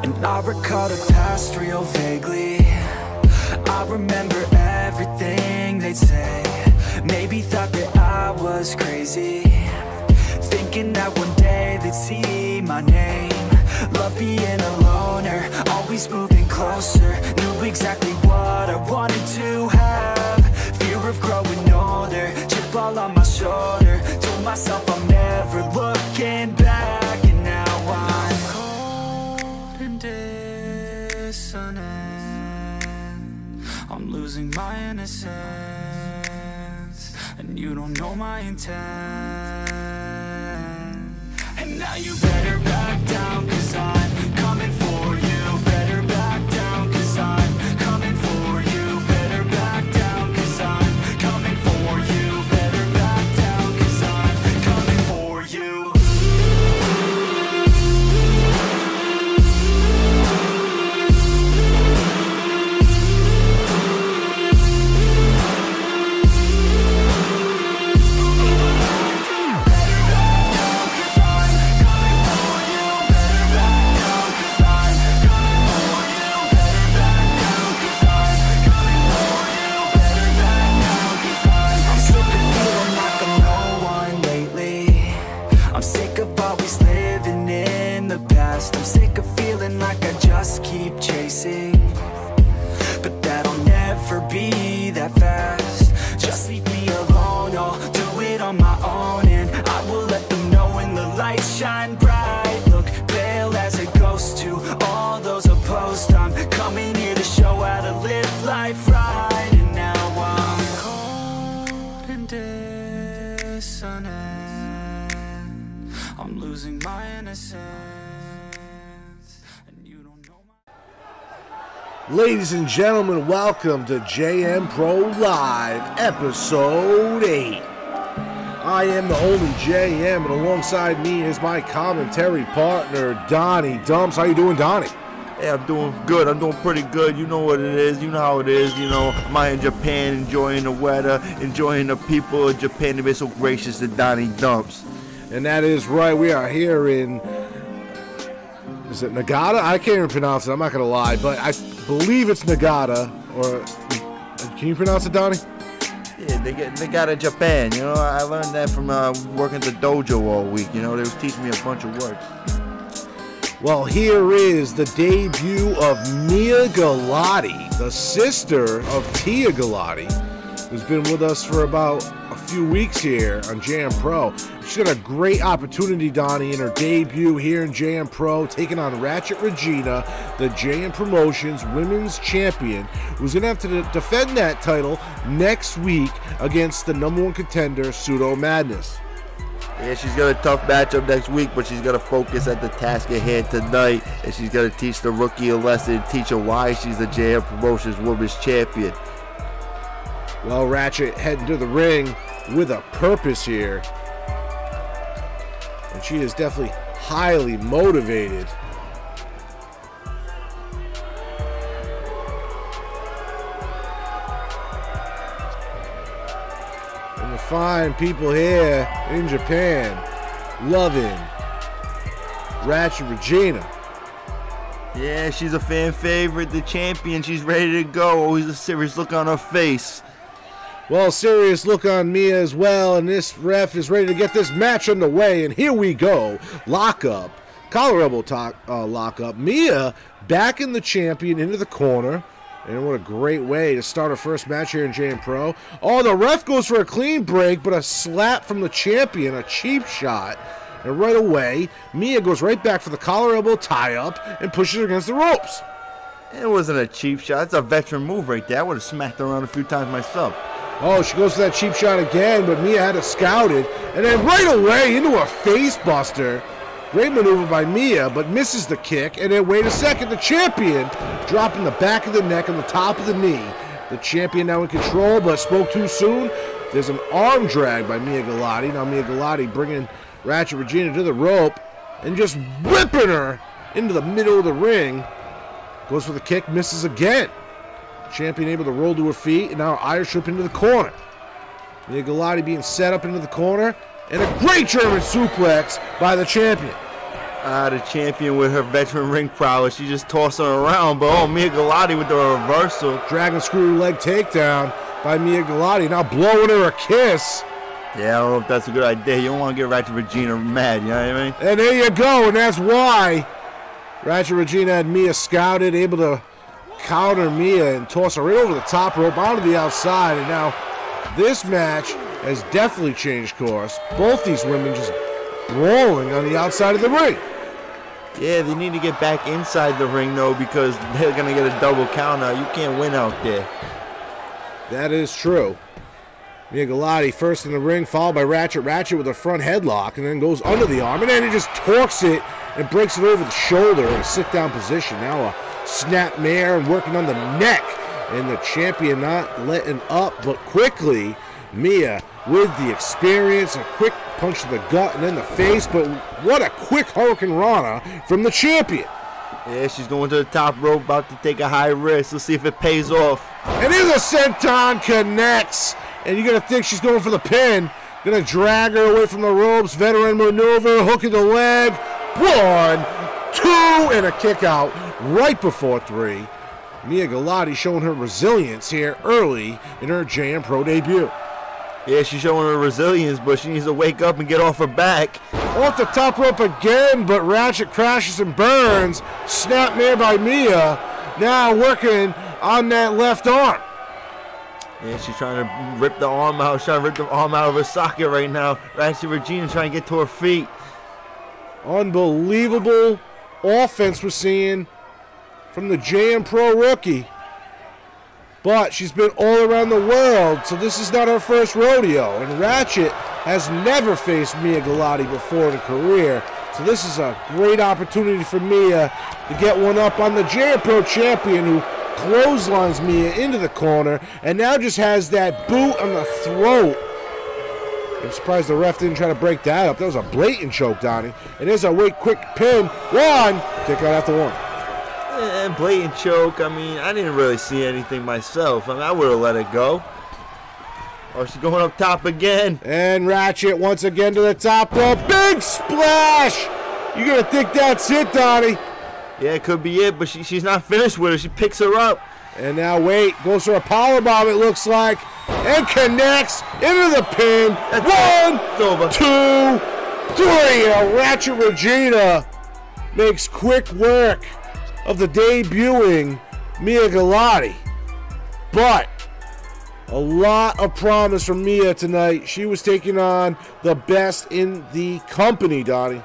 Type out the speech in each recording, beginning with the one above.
And I recall the past real vaguely. I remember everything they'd say. Maybe thought that I was crazy, thinking that one day they'd see my name. Love being a loner, always moving closer. Knew exactly what I wanted to have. Fear of growing older, chip all on my shoulder. Told myself I'm never looking back. And now I'm cold and dissonant. I'm losing my innocence, and you don't know my intent. And now you better back down, 'cause I'm coming for you. Better back down, 'cause I'm coming for you. Better back down, 'cause I'm coming for you. Better back down, 'cause I'm coming for you. I'm sick of feeling like I just keep chasing, but that'll never be that fast. Just leave me alone, I'll do it on my own. And I will let them know when the lights shine bright. Look pale as a ghost to all those opposed. I'm coming here to show how to live life right. And now I'm cold and dissonant. I'm losing my innocence. Ladies and gentlemen, welcome to JMPro Live, Episode 8. I am the only JM, and alongside me is my commentary partner, Donnie Dumps. How you doing, Donnie? Hey, I'm doing good. I'm doing pretty good. You know what it is. You know how it is. You know, I'm out in Japan enjoying the weather, enjoying the people of Japan. They've been so gracious to Donnie Dumps. And that is right. We are here in... Is it Nagata? I can't even pronounce it. I'm not going to lie, but I believe it's Nagata. Or can you pronounce it, Donnie? Yeah, they got in Japan. You know, I learned that from working at the dojo all week. You know, they was teaching me a bunch of words. Well, here is the debut of Mia Galati, the sister of Tia Galati, who's been with us for about a few weeks here on JMPro. She got a great opportunity, Donnie, in her debut here in JMPro, taking on Ratchet Regina, the JM Promotions Women's Champion, who's going to have to defend that title next week against the #1 contender, Pseudo Madness. Yeah, she's got a tough matchup next week, but she's got to focus at the task at hand tonight, and she's got to teach the rookie a lesson, teach her why she's the JM Promotions Women's Champion. Well, Ratchet heading to the ring with a purpose here. And she is definitely highly motivated. And the fine people here in Japan loving Ratchet Regina. Yeah, she's a fan favorite, the champion. She's ready to go. Always a serious look on her face. Well, serious look on Mia as well, and this ref is ready to get this match underway, and here we go. Lockup, collar elbow lockup. Mia backing the champion into the corner, and what a great way to start our first match here in JMPro. Oh, the ref goes for a clean break, but a slap from the champion, a cheap shot. And right away, Mia goes right back for the collar elbow tie-up and pushes her against the ropes. It wasn't a cheap shot. It's a veteran move right there. I would have smacked her around a few times myself. Oh, she goes for that cheap shot again, but Mia had it scouted. And then right away into a face buster. Great maneuver by Mia, but misses the kick. And then wait a second, the champion dropping the back of the neck and the top of the knee. The champion now in control, but spoke too soon. There's an arm drag by Mia Galati. Now Mia Galati bringing Ratchet Regina to the rope and just whipping her into the middle of the ring. Goes for the kick, misses again. Champion able to roll to her feet, and now Irish whip into the corner. Mia Galati being set up into the corner, and a great German suplex by the champion. The champion with her veteran ring prowess. She just tossed her around, but oh, Mia Galati with the reversal. Dragon screw leg takedown by Mia Galati. Now blowing her a kiss. Yeah, I don't know if that's a good idea. You don't want to get Ratchet Regina mad, you know what I mean? And there you go, and that's why Ratchet Regina had Mia scouted, able to counter Mia and toss her right over the top rope onto the outside. And now this match has definitely changed course. Both these women just brawling on the outside of the ring. Yeah, they need to get back inside the ring, though, because they're going to get a double count now. You can't win out there. That is true. Mia Galati first in the ring, followed by Ratchet. Ratchet with a front headlock, and then goes under the arm, and then he just torques it and breaks it over the shoulder in a sit-down position. Now a snap mare and working on the neck, and the champion not letting up, but quickly Mia with the experience, a quick punch to the gut and then the face, but what a quick Hurricane Rana from the champion. Yeah, she's going to the top rope, about to take a high risk. Let's see if it pays off. And here's a senton connects. And you're going to think she's going for the pin. Going to drag her away from the ropes. Veteran maneuver, hook in the leg. 1, 2, and a kick out right before 3. Mia Galati showing her resilience here early in her JMPro debut. Yeah, she's showing her resilience, but she needs to wake up and get off her back. Off the top rope again, but Ratchet crashes and burns. Snapmare by Mia. Now working on that left arm. Yeah, she's trying to rip the arm out. She's trying to rip the arm out of her socket right now. Ratchet Regina trying to get to her feet. Unbelievable offense we're seeing from the JMPro rookie. But she's been all around the world, so this is not her first rodeo. And Ratchet has never faced Mia Galati before in her career. So this is a great opportunity for Mia to get one up on the JMPro champion, who clotheslines Mia into the corner and now just has that boot on the throat. I'm surprised the ref didn't try to break that up. That was a blatant choke, Donnie. And there's a wait quick pin. 1, kick out after 1. Yeah, blatant choke. I mean, I didn't really see anything myself. I mean, I would have let it go. Oh, she's going up top again. And Ratchet once again to the top rope. Big splash! You're going to think that's it, Donnie. Yeah, it could be it, but she's not finished with her. She picks her up. And now wait, goes for a powerbomb, it looks like, and connects into the pin. 1, 2, 3. And Ratchet Regina makes quick work of the debuting Mia Galati. But a lot of promise from Mia tonight. She was taking on the best in the company, Donnie.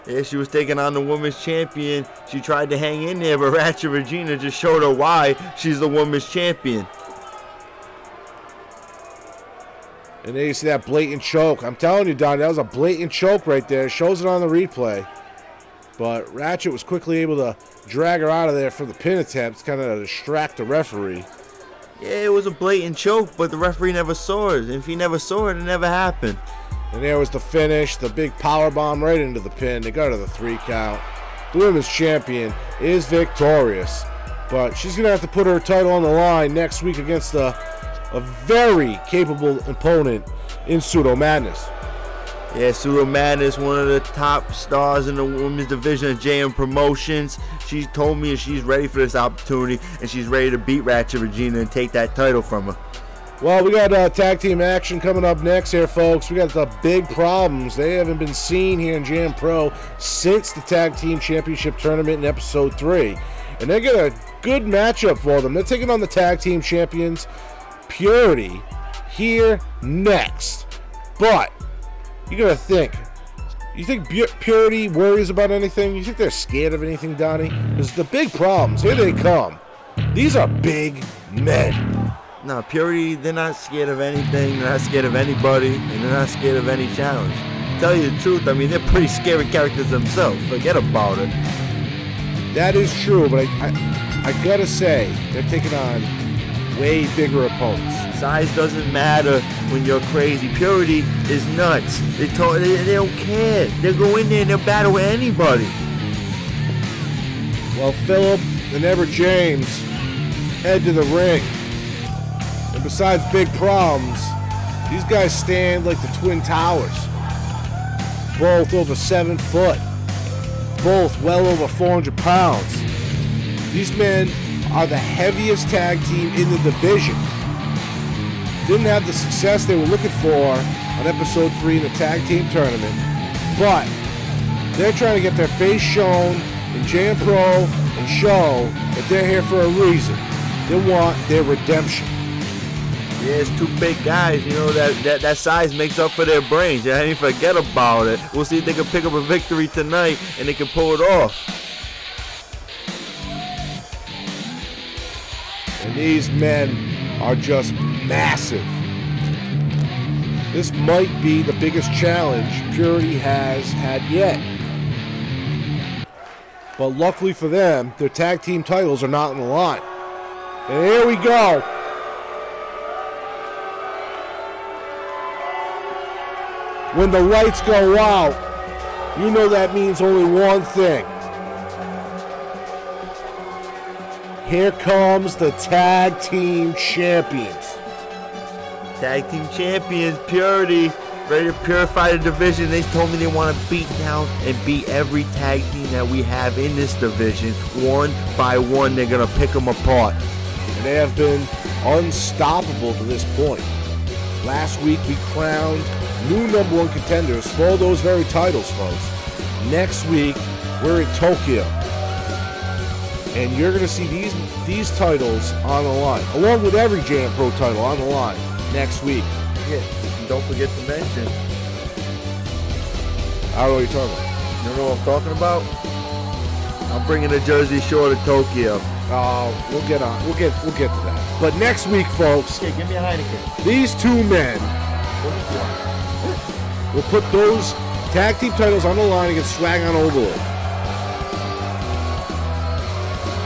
Yeah, she was taking on the women's champion. She tried to hang in there, but Ratchet Regina just showed her why she's the women's champion. And there you see that blatant choke. I'm telling you, Don, that was a blatant choke right there. Shows it on the replay. But Ratchet was quickly able to drag her out of there for the pin attempt, kind of to distract the referee. Yeah, it was a blatant choke, but the referee never saw it. If he never saw it, it never happened. And there was the finish, the big power bomb right into the pin. They go to the 3 count. The women's champion is victorious, but she's going to have to put her title on the line next week against a very capable opponent in Pseudo Madness. Yeah, Pseudo Madness, one of the top stars in the women's division of JM Promotions. She told me she's ready for this opportunity, and she's ready to beat Ratchet Regina and take that title from her. Well, we got tag team action coming up next here, folks. We got the big problems. They haven't been seen here in JMPro since the tag team championship tournament in episode 3. And they get a good matchup for them. They're taking on the tag team champions, Purity, here next. But you got to think. You think Purity worries about anything? You think they're scared of anything, Donnie? Because the big problems, here they come. These are big men. No, Purity, they're not scared of anything, they're not scared of anybody, and they're not scared of any challenge. To tell you the truth, I mean, they're pretty scary characters themselves. Forget about it. That is true, but I gotta say, they're taking on way bigger opponents. Size doesn't matter when you're crazy. Purity is nuts. They don't care. They'll go in there and they'll battle with anybody. Well, Philip and Ever James head to the ring. And besides big problems, these guys stand like the Twin Towers. Both over 7 foot. both well over 400 pounds. These men are the heaviest tag team in the division. Didn't have the success they were looking for on episode 3 in the tag team tournament, but they're trying to get their face shown in JMPro and show that they're here for a reason. They want their redemption. Yeah, it's two big guys, you know, that size makes up for their brains. I didn't forget about it. We'll see if they can pick up a victory tonight and they can pull it off. And these men are just massive. This might be the biggest challenge Purity has had yet. But luckily for them, their tag team titles are not on the line. And here we go. When the lights go out, you know that means only one thing. Here comes the tag team champions. Tag team champions, Purity, ready to purify the division. They told me they want to beat down and beat every tag team that we have in this division. One by one, they're going to pick them apart. And they have been unstoppable to this point. Last week, we crowned new #1 contenders for those very titles, folks. Next week, we're in Tokyo. And you're going to see these titles on the line, along with every JMPro title on the line next week. Yeah, don't forget to mention. I don't know what you're talking about. You know what I'm talking about? I'm bringing the Jersey Shore to Tokyo. We'll get to that. But next week, folks, Okay, give me a Heineken. these two men will put those tag team titles on the line against Swag on Overload.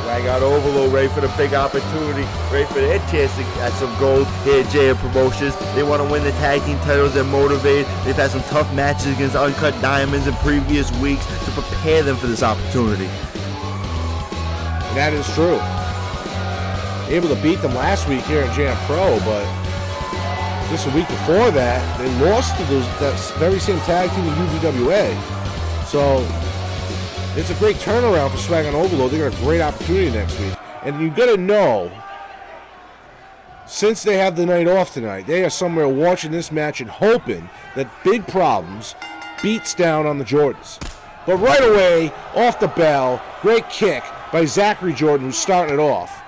I got Overload ready for the big opportunity, ready for their chance to get some gold here at JM Promotions. They want to win the tag team titles. They're motivated. They've had some tough matches against Uncut Diamonds in previous weeks to prepare them for this opportunity. And that is true. Able to beat them last week here at JMPro, but just a week before that, they lost to that very same tag team in UVWA. So it's a great turnaround for Swag on Overload. They got a great opportunity next week. And you got to know, since they have the night off tonight, they are somewhere watching this match and hoping that Big Problems beats down on the Jordans. But right away, off the bell, great kick by Zachary Jordan, who's starting it off.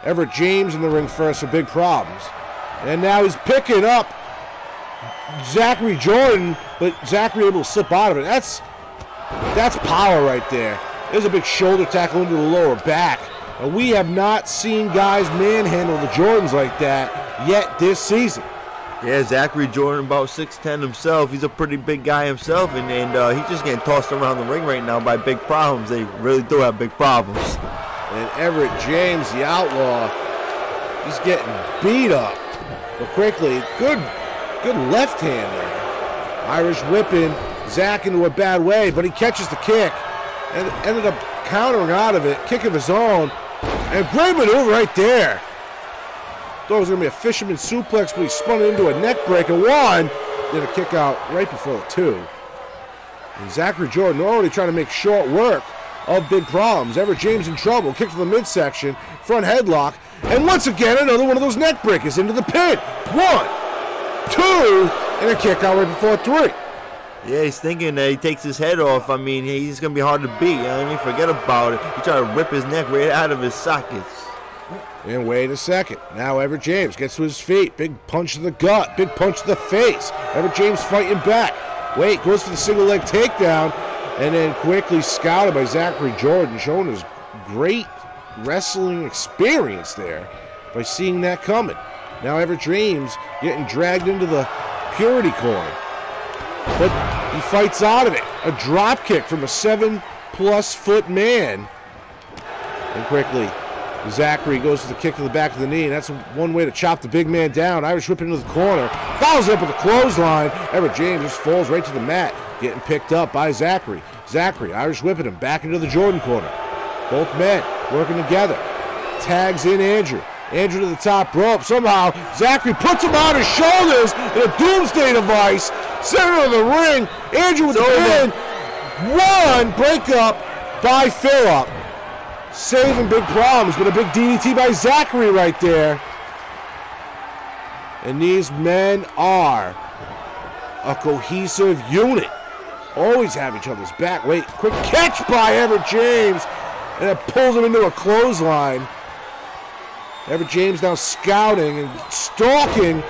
Everett James in the ring first for Big Problems. And now he's picking up Zachary Jordan, but Zachary able to slip out of it. That's power right there. There's a big shoulder tackle into the lower back. And we have not seen guys manhandle the Jordans like that yet this season. Yeah, Zachary Jordan, about 6'10" himself. He's a pretty big guy himself, and he's just getting tossed around the ring right now by Big Problems. They really do have big problems. And Everett James, the outlaw, he's getting beat up. But quickly, good left hand there. Irish whipping Zach into a bad way, but he catches the kick and ended up countering out of it, kick of his own, and great maneuver right there. Thought it was going to be a fisherman suplex, but he spun it into a neck breaker. One, then a kick out right before the 2. And Zachary Jordan already trying to make short work of Big Problems. Everett James in trouble, kick to the midsection, front headlock, and once again another one of those neck breakers into the pin. 1, 2, and a kick out right before 3. Yeah, he's thinking that he takes his head off. I mean, he's going to be hard to beat. I mean, forget about it. He tried to rip his neck right out of his sockets. And wait a second. Now Everett James gets to his feet. Big punch to the gut. Big punch to the face. Everett James fighting back. Wait, goes for the single leg takedown. And then quickly scouted by Zachary Jordan, showing his great wrestling experience there by seeing that coming. Now Everett James getting dragged into the Purity corner. But he fights out of it. A drop kick from a 7+ foot man. And quickly, Zachary goes to the kick to the back of the knee, and that's one way to chop the big man down. Irish whip into the corner. Fouls up with a clothesline. Everett James just falls right to the mat, getting picked up by Zachary. Zachary, Irish whipping him back into the Jordan corner. Both men working together. Tags in Andrew. Andrew to the top rope. Somehow, Zachary puts him on his shoulders in a doomsday device. Center of the ring. Andrew with the pin. One breakup by Phillip. Saving big problems, but a big DDT by Zachary right there. And these men are a cohesive unit. Always have each other's back. Wait, quick catch by Everett James. And it pulls him into a clothesline. Everett James now scouting and stalking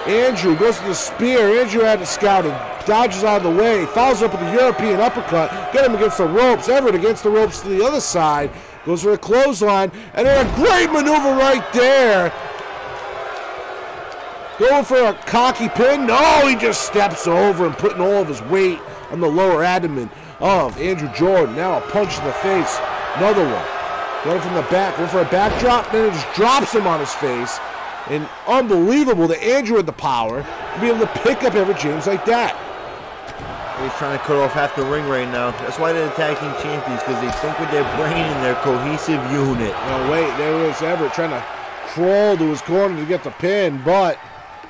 Andrew. Goes to the spear. Andrew had to scout and dodges out of the way. Follows up with the European uppercut. Get him against the ropes. Everett against the ropes to the other side. Goes for a clothesline. And then a great maneuver right there. Going for a cocky pin. No, he just steps over and putting all of his weight on the lower abdomen of Andrew Jordan. Now a punch in the face. Another one. Going from the back. Going for a backdrop. Then it just drops him on his face. And unbelievable that Andrew had the power to be able to pick up Everett James like that. He's trying to cut off half the ring right now. That's why they're attacking champions, because they think with their brain and their cohesive unit. No, wait. There was Everett trying to crawl to his corner to get the pin, but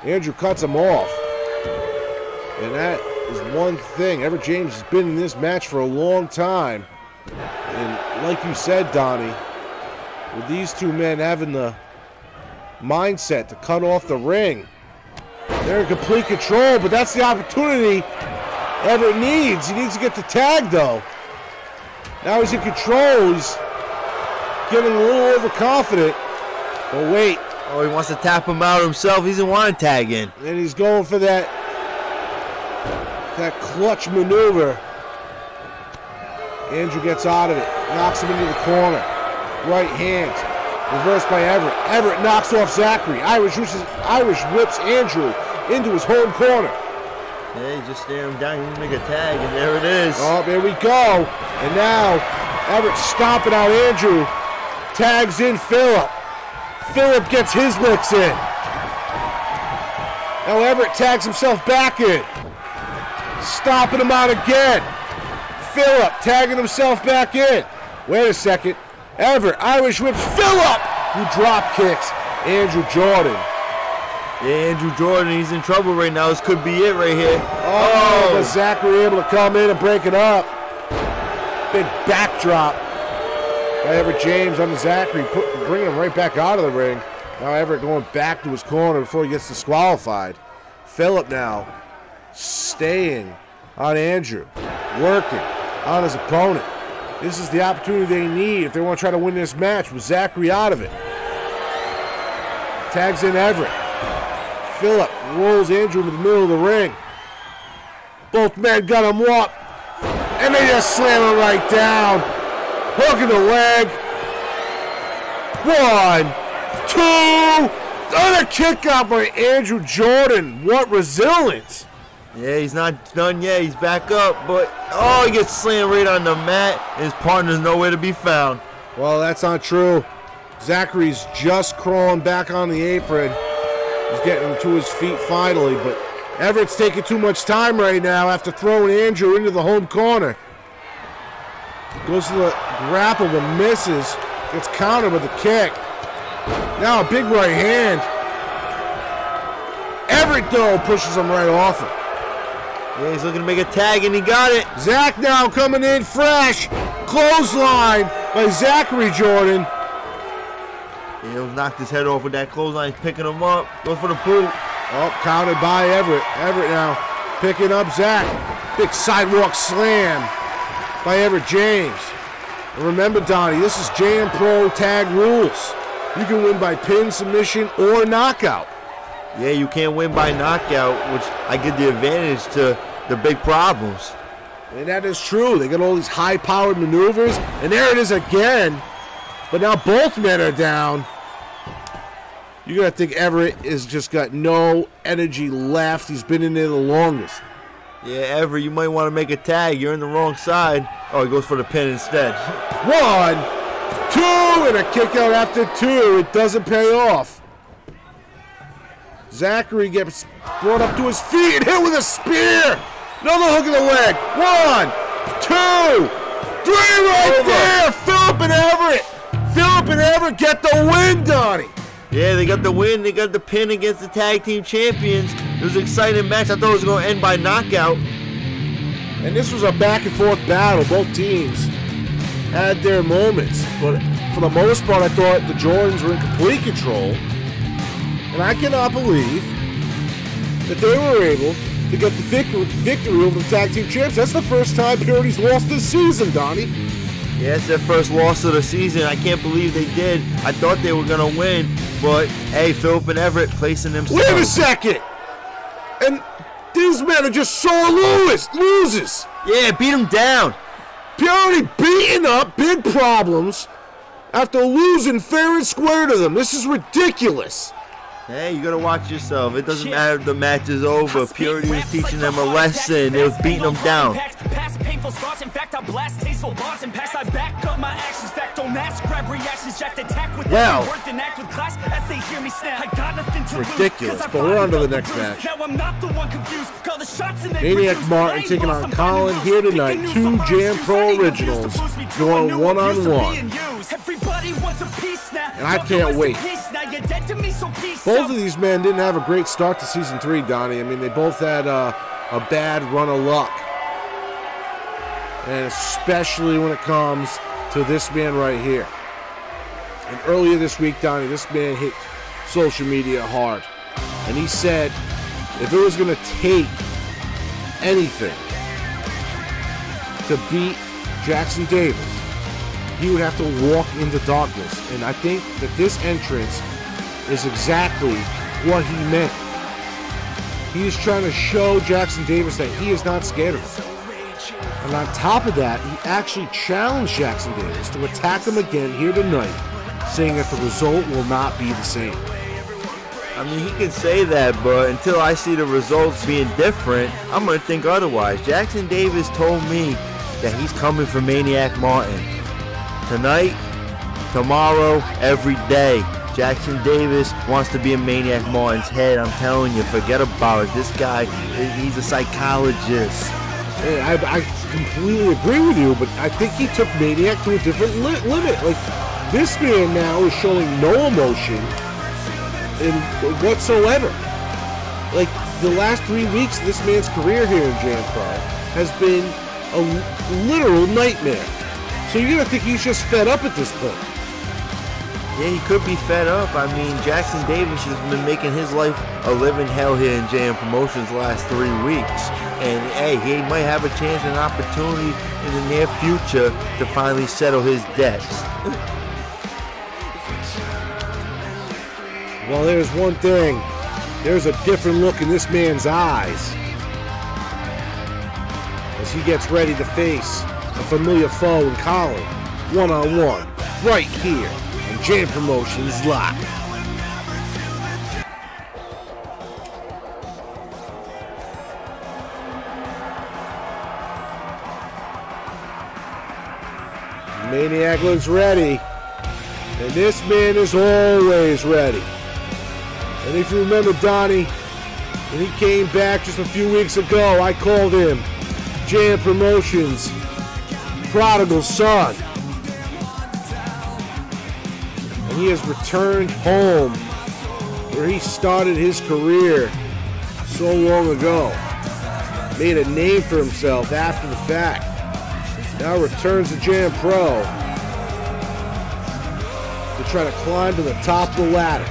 Andrew cuts him off. And that is one thing. Everett James has been in this match for a long time. And like you said, Donnie, with these two men having the mindset to cut off the ring, they're in complete control, but that's the opportunity Everett needs. He needs to get the tag, though. Now he's in control. He's getting a little overconfident. But wait. Oh, he wants to tap him out himself. He doesn't want to tag in. And he's going for that clutch maneuver. Andrew gets out of it. Knocks him into the corner. Right hand. Reversed by Everett. Everett knocks off Zachary. Irish whips Andrew into his home corner. Yeah, he just stare him down. He didn't make a tag, and there it is. Oh, there we go. And now Everett stomping out Andrew. Tags in Phillip. Phillip gets his licks in. Now Everett tags himself back in. Stomping him out again. Phillip tagging himself back in. Wait a second. Everett Irish whips Phillip, who drop kicks Andrew Jordan. Yeah, Andrew Jordan, he's in trouble right now. This could be it right here. Oh, but Zachary able to come in and break it up. Big backdrop by Everett James on Zachary, bringing him right back out of the ring. Now Everett going back to his corner before he gets disqualified. Phillip now staying on Andrew, working on his opponent. This is the opportunity they need if they want to try to win this match with Zachary out of it. Tags in Everett. Phillip rolls Andrew into the middle of the ring. Both men got him up. And they just slam him right down. Hook in the leg. 1, 2. Another kick out by Andrew Jordan. What resilience. Yeah, he's not done yet. He's back up, but oh, he gets slammed right on the mat. His partner's nowhere to be found. Well, that's not true. Zachary's just crawling back on the apron. He's getting to his feet finally, but Everett's taking too much time right now after throwing Andrew into the home corner. Goes to the grapple but misses. Gets countered with a kick. Now a big right hand. Everett, though, pushes him right off it. Yeah, he's looking to make a tag, and he got it. Zach now coming in fresh. Clothesline by Zachary Jordan. He'll knock his head off with that clothesline. He's picking him up. Goes for the boot. Oh, counted by Everett. Everett now picking up Zach. Big sidewalk slam by Everett James. And remember, Donnie, this is JMPro tag rules. You can win by pin, submission, or knockout. Yeah, you can't win by knockout, which I give the advantage to the big problems. And that is true. They got all these high-powered maneuvers, and there it is again. But now both men are down. You're going to think Everett has just got no energy left. He's been in there the longest. Yeah, Everett, you might want to make a tag. You're in the wrong side. Oh, he goes for the pin instead. 1, 2, and a kick out after 2. It doesn't pay off. Zachary gets brought up to his feet and hit with a spear. Another hook in the leg. 1, 2, 3 right there. Phillip and Everett. Phillip and Everett get the win, Donnie. Yeah, they got the win. They got the pin against the tag team champions. It was an exciting match. I thought it was going to end by knockout. And this was a back-and-forth battle. Both teams had their moments. But for the most part, I thought the Jordans were in complete control. And I cannot believe that they were able to get the victory over the tag team champs. That's the first time Purity's lost this season, Donnie. Yeah, it's their first loss of the season. I can't believe they did. I thought they were going to win, but hey, Phillip and Everett placing themselves. Wait a second! And these men are just sore losers. Yeah, beat them down. Purity beating up big problems after losing fair and square to them. This is ridiculous. Hey, you gotta watch yourself. It doesn't matter if the match is over. Purity was teaching them a lesson. They was beating them down. Well, ridiculous. But we're on to the next match. Maniac Martin taking on Colin here tonight. 2 JMPro originals going one-on-one. And I can't wait. Both of these men didn't have a great start to Season 3, Donnie. I mean, they both had a bad run of luck. And especially when it comes to this man right here. And earlier this week, Donnie, this man hit social media hard. And he said if it was going to take anything to beat Jackson Davis, he would have to walk into darkness. And I think that this entrance is exactly what he meant. He is trying to show Jackson Davis that he is not scared of him. And on top of that, he actually challenged Jackson Davis to attack him again here tonight, saying that the result will not be the same. I mean, he can say that, but until I see the results being different, I'm going to think otherwise. Jackson Davis told me that he's coming for Maniac Martin. Tonight, tomorrow, every day. Jackson Davis wants to be in Maniac Martin's head. I'm telling you, forget about it. This guy, he's a psychologist. Yeah, I completely agree with you, but I think he took Maniac to a different limit. Like, this man now is showing no emotion whatsoever. Like, the last 3 weeks of this man's career here in JMPro has been a literal nightmare. So you're going to think he's just fed up at this point. Yeah, he could be fed up. I mean, Jackson Davis has been making his life a living hell here in JM Promotions the last 3 weeks. And hey, he might have a chance and an opportunity in the near future to finally settle his debts. Well, there's one thing. There's a different look in this man's eyes as he gets ready to face a familiar foe in Colin, one-on-one, right here on JM Promotions Live. Maniac looks ready, and this man is always ready. And if you remember Donnie, when he came back just a few weeks ago, I called him JM Promotions prodigal son. And he has returned home where he started his career so long ago. Made a name for himself after the fact. Now returns to JMPro to try to climb to the top of the ladder.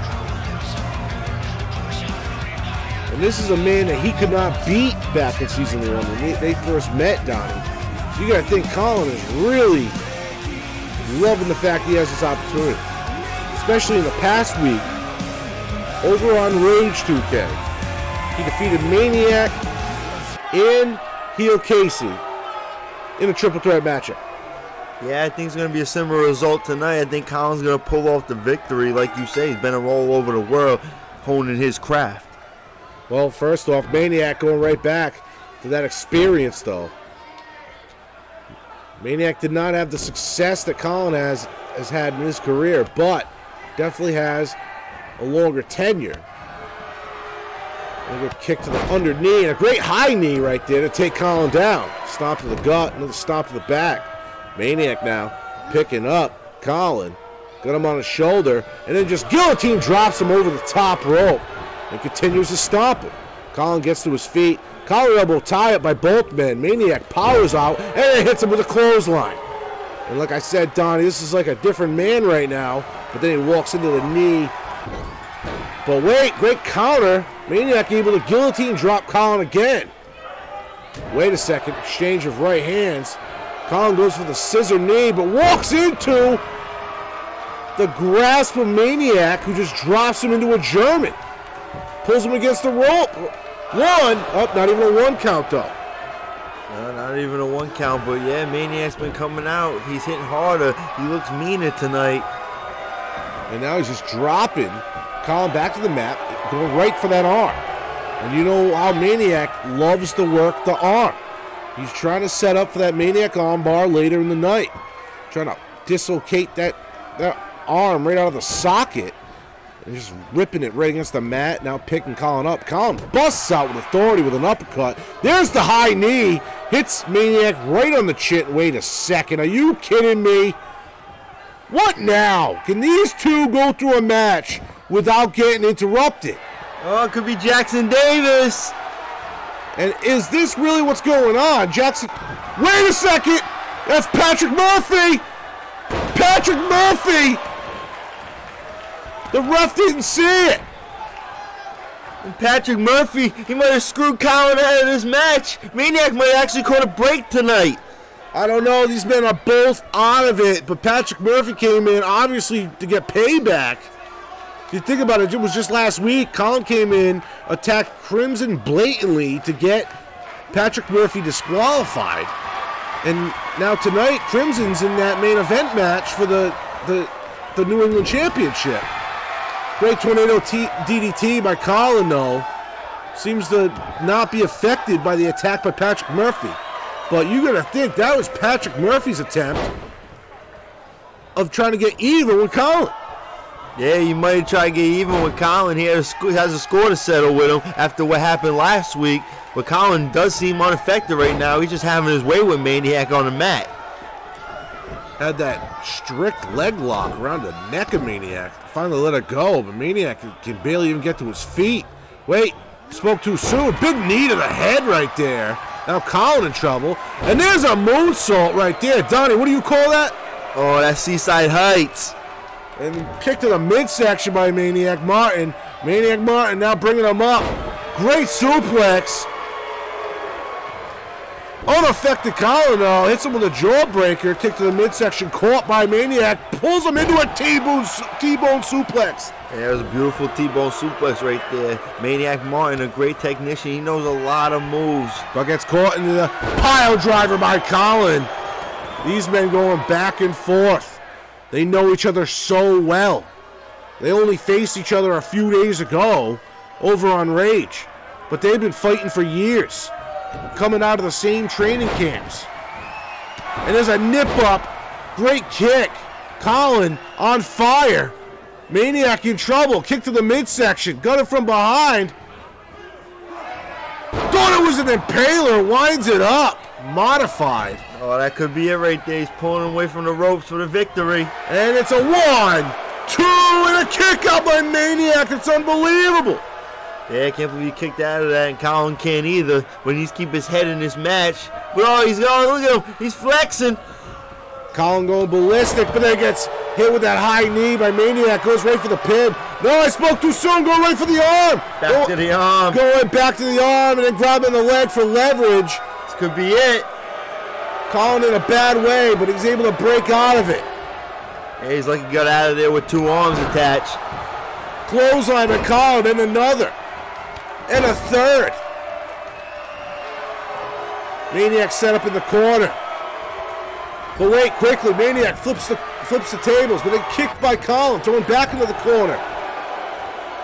And this is a man that he could not beat back in Season 1 when they first met, Donnie. So you got to think Colin is really loving the fact he has this opportunity. Especially in the past week, over on Rage 2K, he defeated Maniac and Heel Casey in a triple threat matchup. Yeah, I think it's going to be a similar result tonight. I think Colin's going to pull off the victory. Like you say, he's been all over the world honing his craft. Well, first off, Maniac going right back to that experience, though. Maniac did not have the success that Colin has had in his career, but definitely has a longer tenure. A good kick to the under knee, and a great high knee right there to take Colin down. Stomp to the gut, another stomp to the back. Maniac now picking up Colin. Got him on his shoulder, and then just guillotine drops him over the top rope and continues to stomp him. Colin gets to his feet, Collar elbow tie up by both men. Maniac powers out and it hits him with a clothesline. And like I said, Donnie, this is like a different man right now. But then he walks into the knee. But wait, great counter. Maniac able to guillotine drop Colin again. Wait a second, exchange of right hands. Colin goes for the scissor knee, but walks into the grasp of Maniac, who just drops him into a German. Pulls him against the rope. One. Oh, not even a 1 count, though. No, not even a 1 count, but yeah, Maniac's been coming out. He's hitting harder. He looks meaner tonight. And now he's just dropping Colin back to the mat, going right for that arm. And you know how Maniac loves to work the arm. He's trying to set up for that Maniac arm bar later in the night. Trying to dislocate that arm right out of the socket. And just ripping it right against the mat. Now picking Colin up. Colin busts out with authority with an uppercut. There's the high knee. Hits Maniac right on the chin. Wait a second. Are you kidding me? What now? Can these two go through a match without getting interrupted? Oh, it could be Jackson Davis. And is this really what's going on? Jackson, wait a second. That's Patrick Murphy. Patrick Murphy. The ref didn't see it. And Patrick Murphy, he might have screwed Colin out of this match. Maniac might have actually caught a break tonight. I don't know. These men are both out of it. But Patrick Murphy came in, obviously, to get payback. If you think about it, it was just last week. Colin came in, attacked Crimson blatantly to get Patrick Murphy disqualified. And now tonight, Crimson's in that main event match for the New England Championship. Great tornado DDT by Colin, though. Seems to not be affected by the attack by Patrick Murphy. But you gotta think that was Patrick Murphy's attempt of trying to get even with Colin. Yeah, you might try to get even with Colin. He has a score to settle with him after what happened last week. But Colin does seem unaffected right now. He's just having his way with Maniac on the mat. Had that strict leg lock around the neck of Maniac. Finally let it go, but Maniac can barely even get to his feet. Wait, spoke too soon. Big knee to the head right there. Now Colin in trouble. And there's a moonsault right there. Donnie, what do you call that? Oh, that's Seaside Heights. And kick to the midsection by Maniac Martin. Maniac Martin now bringing him up. Great suplex. Unaffected Colin, though. Hits him with a jawbreaker. Kick to the midsection. Caught by Maniac. Pulls him into a T-bone suplex. Yeah, it was a beautiful T-bone suplex right there. Maniac Martin, a great technician. He knows a lot of moves. But gets caught in the pile driver by Colin. These men going back and forth. They know each other so well. They only faced each other a few days ago over on Rage. But they've been fighting for years. Coming out of the same training camps. And there's a nip up. Great kick. Colin on fire. Maniac in trouble. Kick to the midsection. Got it from behind. Thought it was an impaler. Winds it up. Modified. Oh, that could be it right there. He's pulling away from the ropes for the victory. And it's a 1, 2, and a kick out by Maniac. It's unbelievable. Yeah, I can't believe he kicked out of that, and Colin can't either when he's keep his head in this match. But oh, he's going, look at him, he's flexing. Colin going ballistic, but then gets hit with that high knee by Maniac. Goes right for the pin. No, I spoke too soon. Go right for the arm. Back to the arm. Going back to the arm and then grabbing the leg for leverage. This could be it. Colin in a bad way, but he's able to break out of it. Yeah, he's like he got out of there with 2 arms attached. Clothesline by Colin and another. And a third. Maniac set up in the corner. But wait, quickly, Maniac flips the tables, but then kicked by Colin, throwing back into the corner.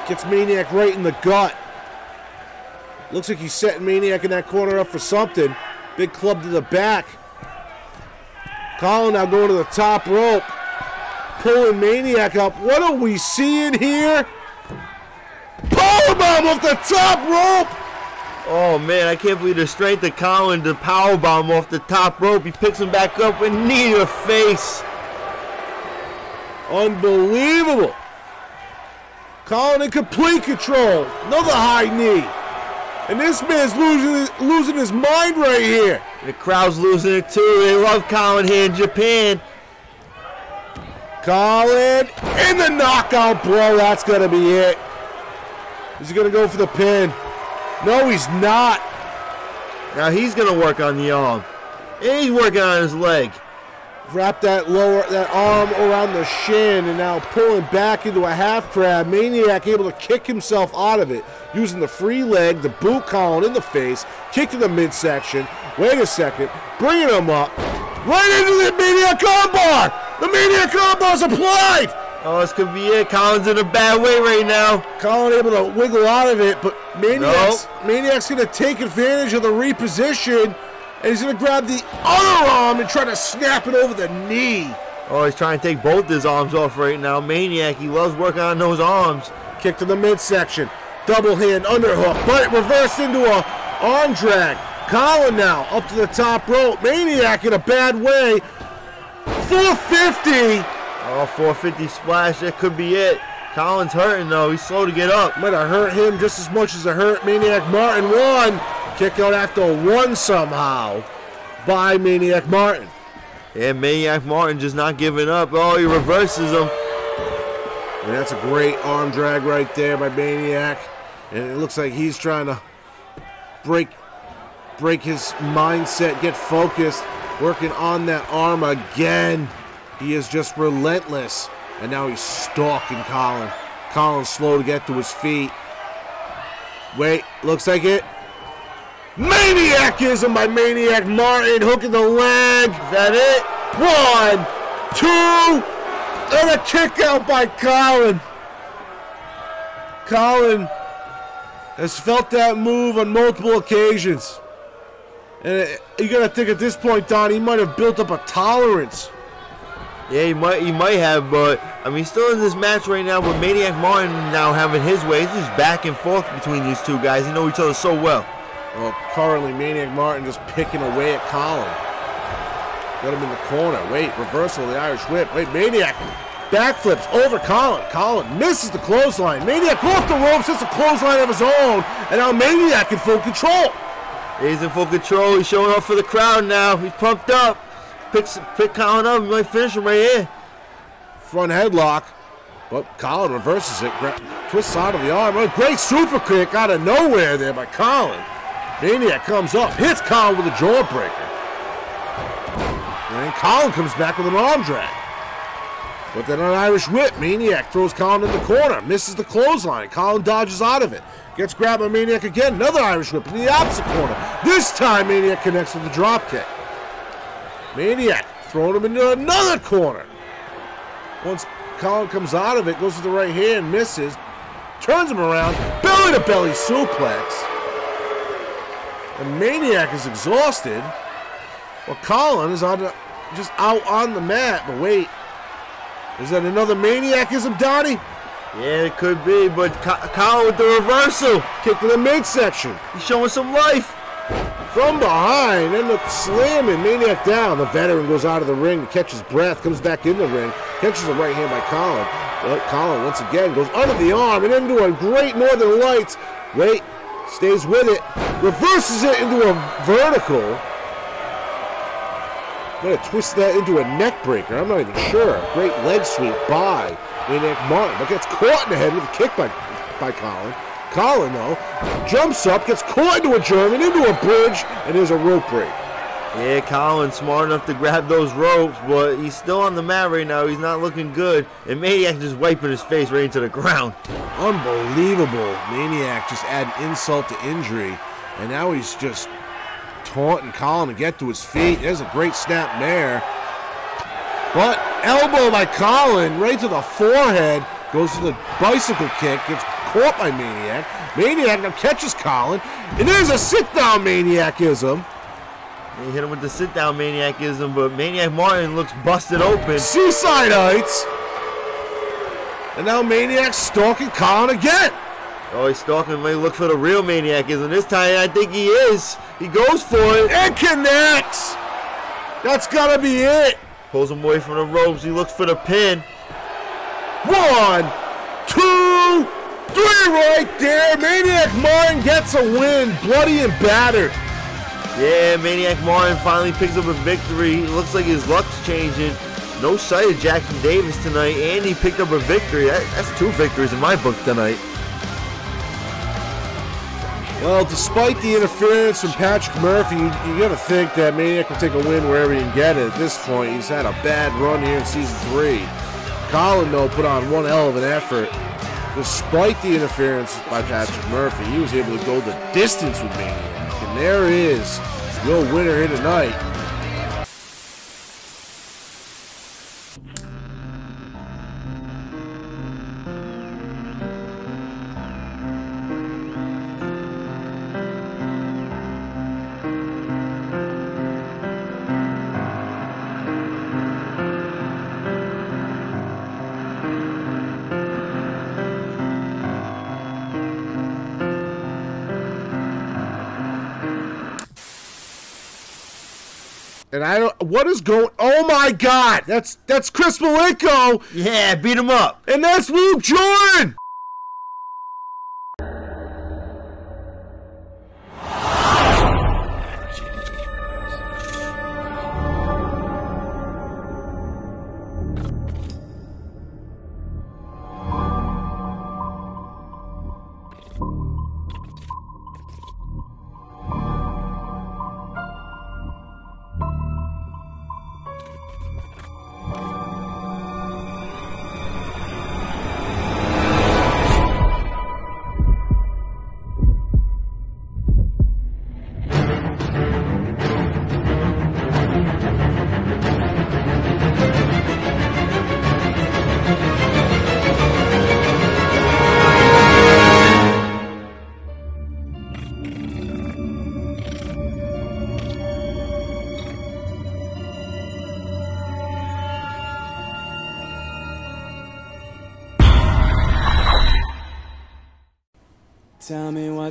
Gets Maniac right in the gut. Looks like he's setting Maniac in that corner up for something. Big club to the back. Colin now going to the top rope. Pulling Maniac up. What are we seeing here? Powerbomb off the top rope! Oh man, I can't believe the strength of Colin to powerbomb off the top rope. He picks him back up and knee to the face. Unbelievable. Colin in complete control. Another high knee. And this man's losing his mind right here. The crowd's losing it too. They love Colin here in Japan. Colin in the knockout blow. That's going to be it. Is he going to go for the pin? No, he's not. Now he's going to work on the arm. And he's working on his leg. Wrap that arm around the shin and now pulling back into a half crab. Maniac able to kick himself out of it using the free leg, the boot Colin in the face, kick to the midsection. Wait a second, bringing him up right into the Maniac armbar. The Maniac armbar is applied. Oh, this could be it. Colin's in a bad way right now. Colin able to wiggle out of it, but Maniac's going to take advantage of the reposition. And he's going to grab the other arm and try to snap it over the knee. Oh, he's trying to take both his arms off right now. Maniac, he loves working on those arms. Kick to the midsection. Double hand underhook, but it reversed into a arm drag. Colin now up to the top rope. Maniac in a bad way. 450. Oh, 450 splash. That could be it. Colin's hurting, though. He's slow to get up. Might have hurt him just as much as it hurt Maniac Martin. One. Kick out after one somehow by Maniac Martin. Yeah, Maniac Martin just not giving up. Oh, he reverses him. And that's a great arm drag right there by Maniac. And it looks like he's trying to break his mindset, get focused, working on that arm again. He is just relentless. And now he's stalking Colin. Colin's slow to get to his feet. Wait, looks like it. Maniacism by Maniac Martin, hooking the leg. Is that it? 1, 2, and a kick out by Colin. Colin has felt that move on multiple occasions. And you got to think at this point, Don, he might have built up a tolerance. Yeah, he might have, but I mean, he's still in this match right now with Maniac Martin now having his way. It's just back and forth between these two guys. They know each other so well. Well, currently Maniac Martin just picking away at Colin. Got him in the corner. Wait, reversal of the Irish whip. Wait, Maniac backflips over Colin. Colin misses the clothesline. Maniac off the ropes, hits a clothesline of his own, and now Maniac in full control. He's in full control. He's showing off for the crowd now. He's pumped up. Pick Colin up. He might finish him right here. Front headlock, but Colin reverses it. Twists out of the arm. A great super kick out of nowhere there by Colin. Maniac comes up, hits Colin with a jawbreaker. And then Colin comes back with an arm drag. But then an Irish whip. Maniac throws Colin in the corner, misses the clothesline. Colin dodges out of it. Gets grabbed by Maniac again. Another Irish whip in the opposite corner. This time Maniac connects with the drop kick. Maniac throwing him into another corner. Once Colin comes out of it, goes to the right hand, misses, turns him around, belly to belly suplex. And Maniac is exhausted. Well, Colin is just out on the mat. But wait, is that another Maniacism, Donnie? Yeah, it could be, but Colin with the reversal. Kick to the midsection. He's showing some life. From behind, end up slamming Maniac down. The veteran goes out of the ring to catch his breath, comes back in the ring, catches the right hand by Colin. Well, Colin once again goes under the arm and into a great Northern Lights. Wait, stays with it, reverses it into a vertical. Gonna twist that into a neck breaker. I'm not even sure. Great leg sweep by Maniac Martin, but gets caught in the head with a kick by Colin. Colin, though, jumps up, gets caught into a German, into a bridge, and there's a rope break. Yeah, Colin's smart enough to grab those ropes, but he's still on the mat right now. He's not looking good. And Maniac just wiping his face right into the ground. Unbelievable. Maniac just adding insult to injury. And now he's just taunting Colin to get to his feet. There's a great snap there. But elbow by Colin right to the forehead. Goes to the bicycle kick. Gets caught by Maniac. Maniac now catches Colin. And there's a sit-down Maniacism. He hit him with the sit-down Maniacism, but Maniac Martin looks busted open. Seaside Heights. And now Maniac's stalking Colin again. Oh, he's stalking him. He look for the real Maniacism. This time, I think he is. He goes for it. And connects. That's got to be it. Pulls him away from the ropes. He looks for the pin. 1, 2, 3 right there. Maniac Martin gets a win, bloody and battered. Yeah, Maniac Martin finally picks up a victory. It looks like his luck's changing. No sight of Jackson Davis tonight, and he picked up a victory. That's 2 victories in my book tonight. Well, despite the interference from Patrick Murphy, you got to think that Maniac will take a win wherever he can get it at this point. He's had a bad run here in Season 3. Colin, though, put on one hell of an effort. Despite the interference by Patrick Murphy, he was able to go the distance with Maniac. And there is your winner here tonight. And I don't. What is going? Oh my God! That's Chris Malenko. Yeah, beat him up. And that's Luke Jordan.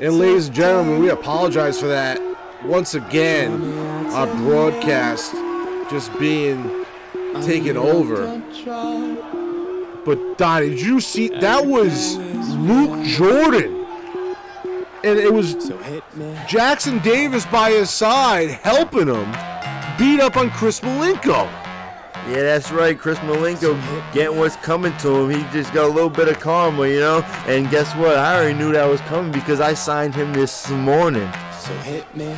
And ladies and gentlemen, we apologize for that. Once again, our broadcast just being taken over. But Donnie, did you see? That was Luke Jordan. And it was Jackson Davis by his side helping him beat up on Chris Malenko. Yeah, that's right. Chris Malenko getting what's coming to him. He just got a little bit of karma, you know? And guess what? I already knew that was coming because I signed him this morning. So hit me.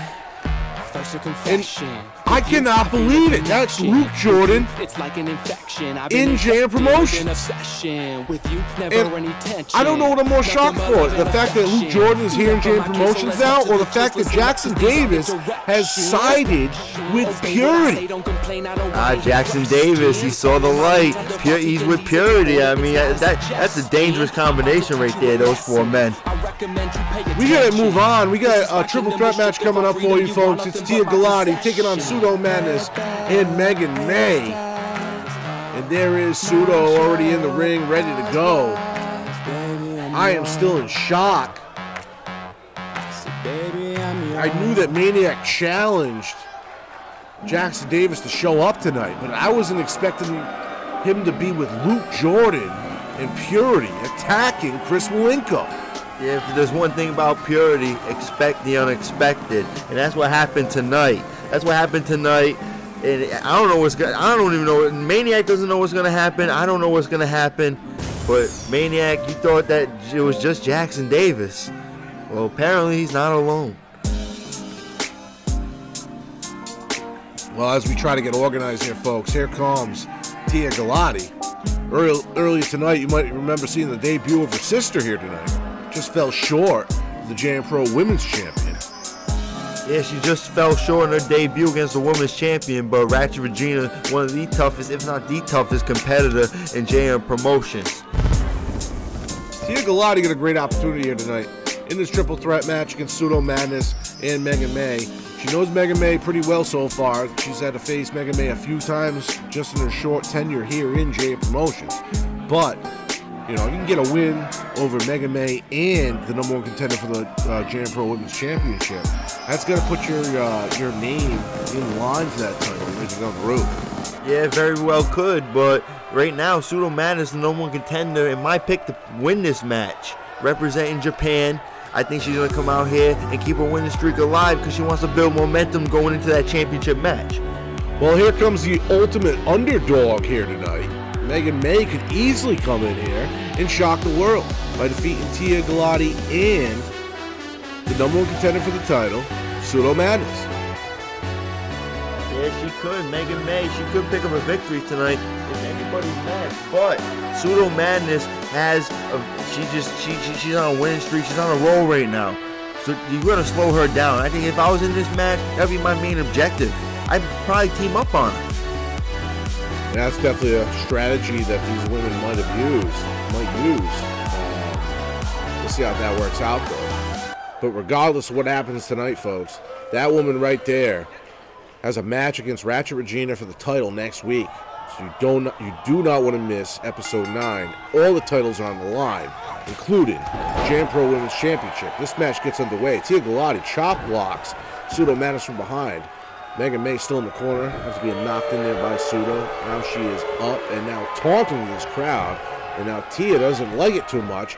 First a confession. I cannot believe it. That's Luke Jordan it's like an infection. in JM Promotions. I don't know what I'm more shocked for. The fact that Luke Jordan is here in JM Promotions now, or the fact that Jackson Davis has sided with Purity. Jackson Davis, he saw the light. He's with Purity. I mean, that's a dangerous combination right there, those 4 men. We gotta move on. We got a triple threat match coming up for you folks. It's Tia Galati taking on Pseudo Madness and Megan May. And there is Pseudo already in the ring, ready to go. I am still in shock. I knew that Maniac challenged Jackson Davis to show up tonight, but I wasn't expecting him to be with Luke Jordan and Purity attacking Chris Malenko. Yeah, if there's one thing about Purity, expect the unexpected, and that's what happened tonight. That's what happened tonight, and I don't know what's going. I don't even know. Maniac doesn't know what's gonna happen. I don't know what's gonna happen, but Maniac, you thought that it was just Jackson Davis. Well, apparently he's not alone. Well, as we try to get organized here, folks, here comes Tia Galati. Earlier tonight, you might remember seeing the debut of her sister here tonight. Just fell short of the JMPro Women's Champion. Yeah, she just fell short in her debut against the Women's Champion, but Ratchet Regina, one of the toughest, if not the toughest competitor in JM Promotions. Tia Galati got a great opportunity here tonight in this triple threat match against Pseudo Madness and Megan May. She knows Megan May pretty well so far. She's had to face Megan May a few times just in her short tenure here in JM Promotions. But you know, you can get a win over Megan May and the #1 contender for the JMPro Women's Championship. That's going to put your name in line for that title as you go down the road. Yeah, very well could, but right now, Pseudo Madness is the #1 contender, and my pick to win this match. representing Japan. I think she's going to come out here and keep her winning streak alive because she wants to build momentum going into that championship match. Well, here comes the ultimate underdog here tonight. Megan May could easily come in here and shock the world by defeating Tia Galati and the #1 contender for the title, Pseudo Madness. Yeah, she could. Megan May, she could pick up a victory tonight in anybody's match. But Pseudo Madness has she's on a winning streak. She's on a roll right now. So you're gonna slow her down. I think if I was in this match, that'd be my main objective. I'd probably team up on her. And that's definitely a strategy that these women might use. We'll see how that works out though. But regardless of what happens tonight, folks, that woman right there has a match against Ratchet Regina for the title next week. So you do not want to miss episode 9. All the titles are on the line, including JMPro Women's Championship. This match gets underway. Tia Galati chop blocks Pseudo Madness from behind. Megan May still in the corner, after being knocked in there by Pseudo. Now she is up and now taunting this crowd. And now Tia doesn't like it too much.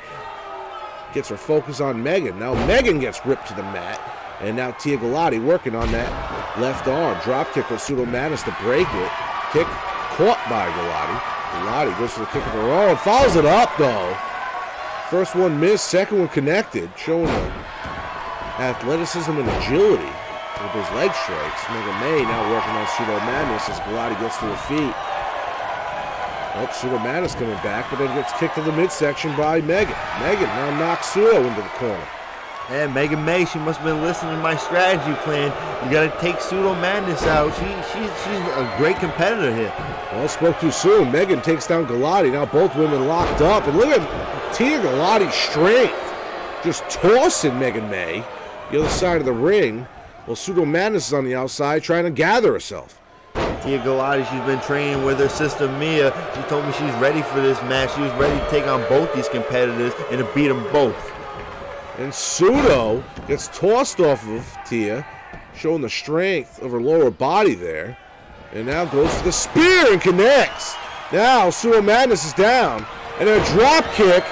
Gets her focus on Megan. Now Megan gets ripped to the mat. And now Tia Galati working on that left arm. Drop kick with Pseudo Madness to break it. Kick caught by Galati. Galati goes for the kick of her own. Follows it up though. First one missed, second one connected. Showing her athleticism and agility with those leg strikes. Megan May now working on Pseudo Madness as Galati gets to her feet. Oh, Pseudo Madness coming back, but then gets kicked to the midsection by Megan. Megan now knocks Pseudo into the corner. And Megan May, she must have been listening to my strategy plan. You got to take Pseudo Madness out. She's a great competitor here. Well, spoke too soon. Megan takes down Galati. Now both women locked up. And look at Tia Galati's strength. Just tossing Megan May. The other side of the ring. Well, Pseudo Madness is on the outside trying to gather herself. Tia Galati, she's been training with her sister Mia. She told me she's ready for this match. She was ready to take on both these competitors and to beat them both. And Pseudo gets tossed off of Tia, showing the strength of her lower body there. And now goes for the spear and connects. Now Pseudo Madness is down. And a drop kick,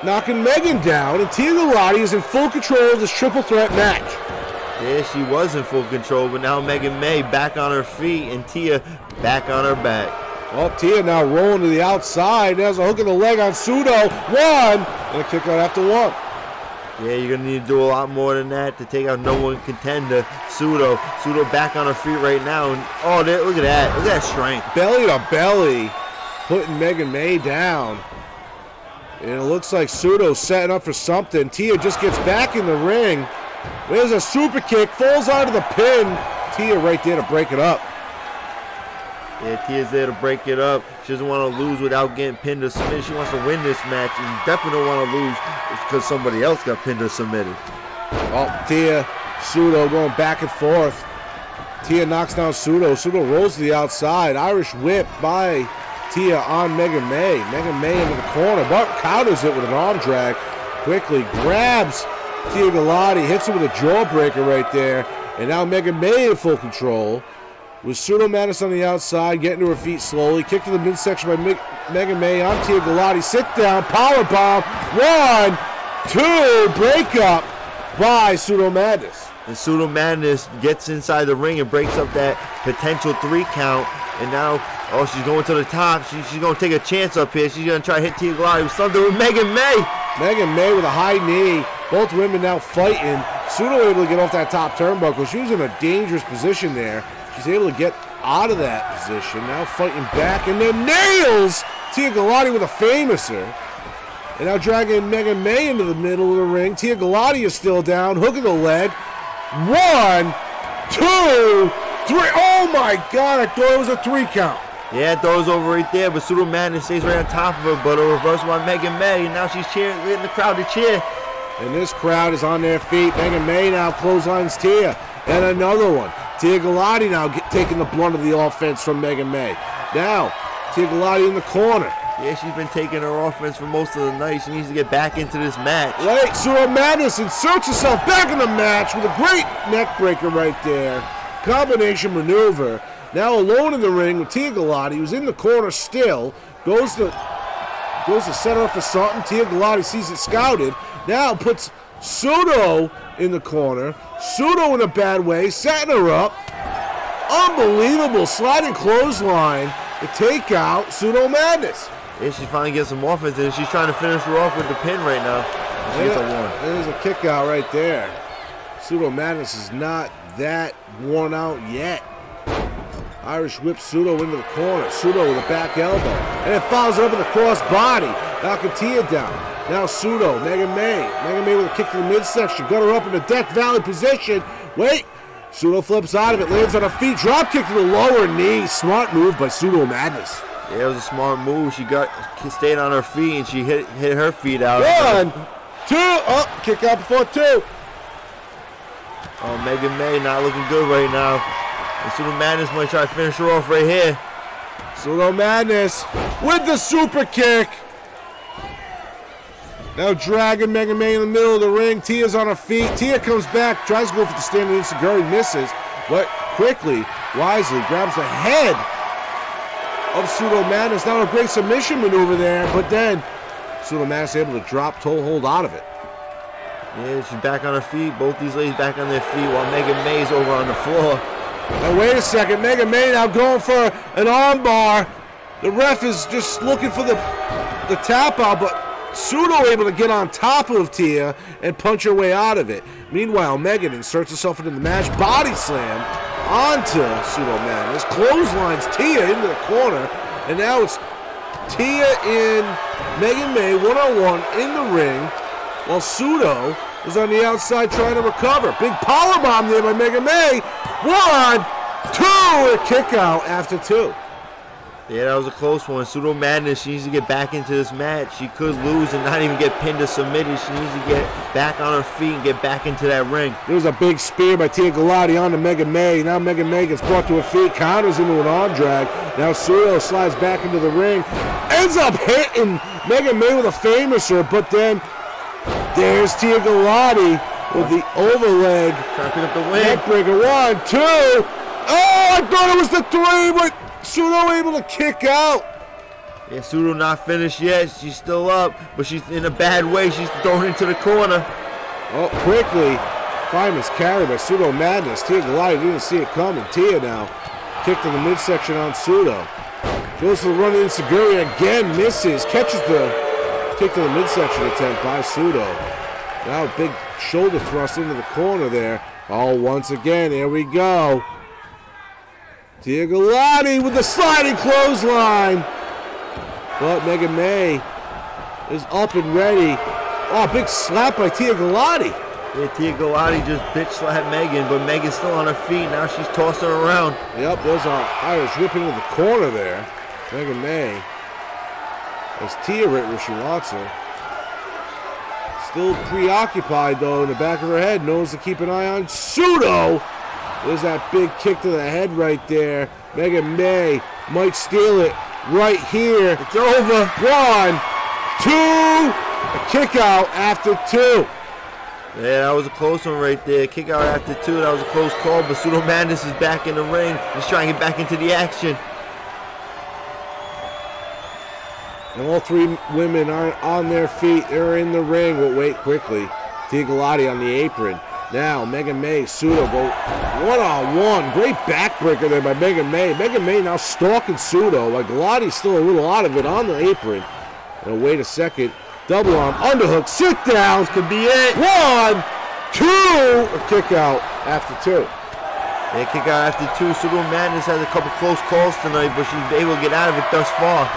knocking Megan down. And Tia Galati is in full control of this triple threat match. Yeah, she was in full control, but now Megan May back on her feet and Tia back on her back. Well, Tia now rolling to the outside. There's a hook in the leg on Pseudo. One. And a kick out after one. Yeah, you're going to need to do a lot more than that to take out #1 contender, Pseudo. Pseudo back on her feet right now. And, oh, look at that. Look at that strength. Belly to belly, putting Megan May down. And it looks like Pseudo's setting up for something. Tia just gets back in the ring. There's a super kick, falls onto the pin. Tia right there to break it up. Yeah, Tia's there to break it up. She doesn't want to lose without getting pinned or submitted. She wants to win this match and definitely don't want to lose because somebody else got pinned or submitted. Oh, Tia, Pseudo going back and forth. Tia knocks down Pseudo. Pseudo rolls to the outside. Irish whip by Tia on Megan May. Megan May into the corner, but counters it with an arm drag. Quickly grabs Tia Galati, hits it with a jawbreaker right there. And now Megan May in full control. With Pseudo Madness on the outside, getting to her feet slowly. Kick to the midsection by Megan May on Tia Galati. Sit down, power bomb. 1, 2, break up by Pseudo Madness. And Pseudo Madness gets inside the ring and breaks up that potential 3 count. And now, oh, she's going to the top. She's going to take a chance up here. She's going to try to hit Tia Galati with something with Megan May. Megan May with a high knee. Both women now fighting. Pseudo able to get off that top turnbuckle. She was in a dangerous position there. She's able to get out of that position. Now fighting back and then nails Tia Galati with a famouser. And now dragging Megan May into the middle of the ring. Tia Galati is still down. Hook of the leg. 1, 2, 3. Oh my God, I thought it was a 3 count. Yeah, it throws over right there, but Pseudo Madness stays right on top of her, but a reversal by Megan May. And now she's cheering, getting the crowd to cheer. And this crowd is on their feet. Megan May now clotheslines Tia. And another one. Tia Galati now taking the blunt of the offense from Megan May. Now, Tia Galati in the corner. Yeah, she's been taking her offense for most of the night. She needs to get back into this match. Right, Pseudo Madness inserts herself back in the match with a great neck breaker right there. Combination maneuver. Now alone in the ring with Tia Galati, who's in the corner still. Goes to Goes to set her up for something. Tia Galati sees it scouted. Now puts Pseudo in the corner. Pseudo in a bad way, setting her up. Unbelievable sliding clothesline. The takeout, Pseudo Madness. Yeah, she finally gets some offense, and she's trying to finish her off with the pin right now. She gets a one. There's a kick out right there. Pseudo Madness is not that worn out yet. Irish whip Pseudo into the corner. Pseudo with a back elbow. And it follows up with a cross body. Knocking Tia down. Now Pseudo, Mega May. Mega May with a kick to the midsection. Got her up in a Death Valley position. Wait. Pseudo flips out of it. Lands on her feet. Drop kick to the lower knee. Smart move by Pseudo Madness. Yeah, it was a smart move. She stayed on her feet, and she hit her feet out. 1, 2. Oh, kick out before 2. Oh, Mega May not looking good right now. And Pseudo Madness might try to finish her off right here. Pseudo Madness with the super kick. Now dragging Mega May in the middle of the ring. Tia's on her feet. Tia comes back, tries to go for the standing Insaguri, misses, but quickly, wisely grabs the head of Pseudo Madness. Now a great submission maneuver there, but then Pseudo Madness able to drop toe hold out of it. Yeah, she's back on her feet. Both these ladies back on their feet while Mega May's over on the floor. Now wait a second, Mega May now going for an armbar. The ref is just looking for the tap out, but Pseudo able to get on top of Tia and punch her way out of it. Meanwhile, Megan inserts herself into the match, body slam onto Pseudo Madness, clotheslines Tia into the corner, and now it's Tia and Mega May one-on-one in the ring, while Pseudo is on the outside trying to recover. Big powerbomb there by Mega May. 1, 2, a kick out after 2. Yeah, that was a close one. Pseudo Madness, she needs to get back into this match. She could lose and not even get pinned or submitted. She needs to get back on her feet and get back into that ring. There's a big spear by Tia Galati on to Mega May. Now Mega May gets brought to her feet, counters into an arm drag. Now Pseudo slides back into the ring. Ends up hitting Mega May with a famouser, but then there's Tia Galati with the overleg. Trying to pick up the win. Neckbreaker, 1, 2. Oh, I thought it was the 3, but Pseudo able to kick out. Yeah, Pseudo not finished yet. She's still up, but she's in a bad way. She's thrown into the corner. Oh, quickly. Fireman's carried by Pseudo Madness. Tia Galati didn't see it coming. Tia now kicked in the midsection on Pseudo. Goes for the run in Insaguri again, misses. Catches the kick to the midsection attempt by Pseudo. Now a big shoulder thrust into the corner there. Oh, once again, here we go. Tia Galati with the sliding clothesline. But Mega May is up and ready. Oh, big slap by Tia Galati. Yeah, Tia Galati just bitch slapped Megan, but Megan's still on her feet. Now she's tossing her around. Yep, there's an Irish whip into the corner there. Mega May. As Tia right where she wants her. Still preoccupied, though, in the back of her head. Knows to keep an eye on Pseudo. There's that big kick to the head right there. Mega May might steal it right here. It's over. 1, 2. A kick out after 2. Yeah, that was a close one right there. Kick out after 2. That was a close call, but Pseudo Madness is back in the ring. He's trying to get back into the action. And all 3 women are on their feet. They're in the ring. We'll wait quickly. Tia Galati on the apron. Now, Mega May, Pseudo go one-on-one. Great backbreaker there by Mega May. Mega May now stalking Pseudo. Like Galati's still a little out of it on the apron. And wait a second. Double arm, underhook, sit down. This could be it. 1, 2. A kick out after 2. Yeah, kick out after 2. Pseudo Madness has a couple close calls tonight, but she's able to get out of it thus far.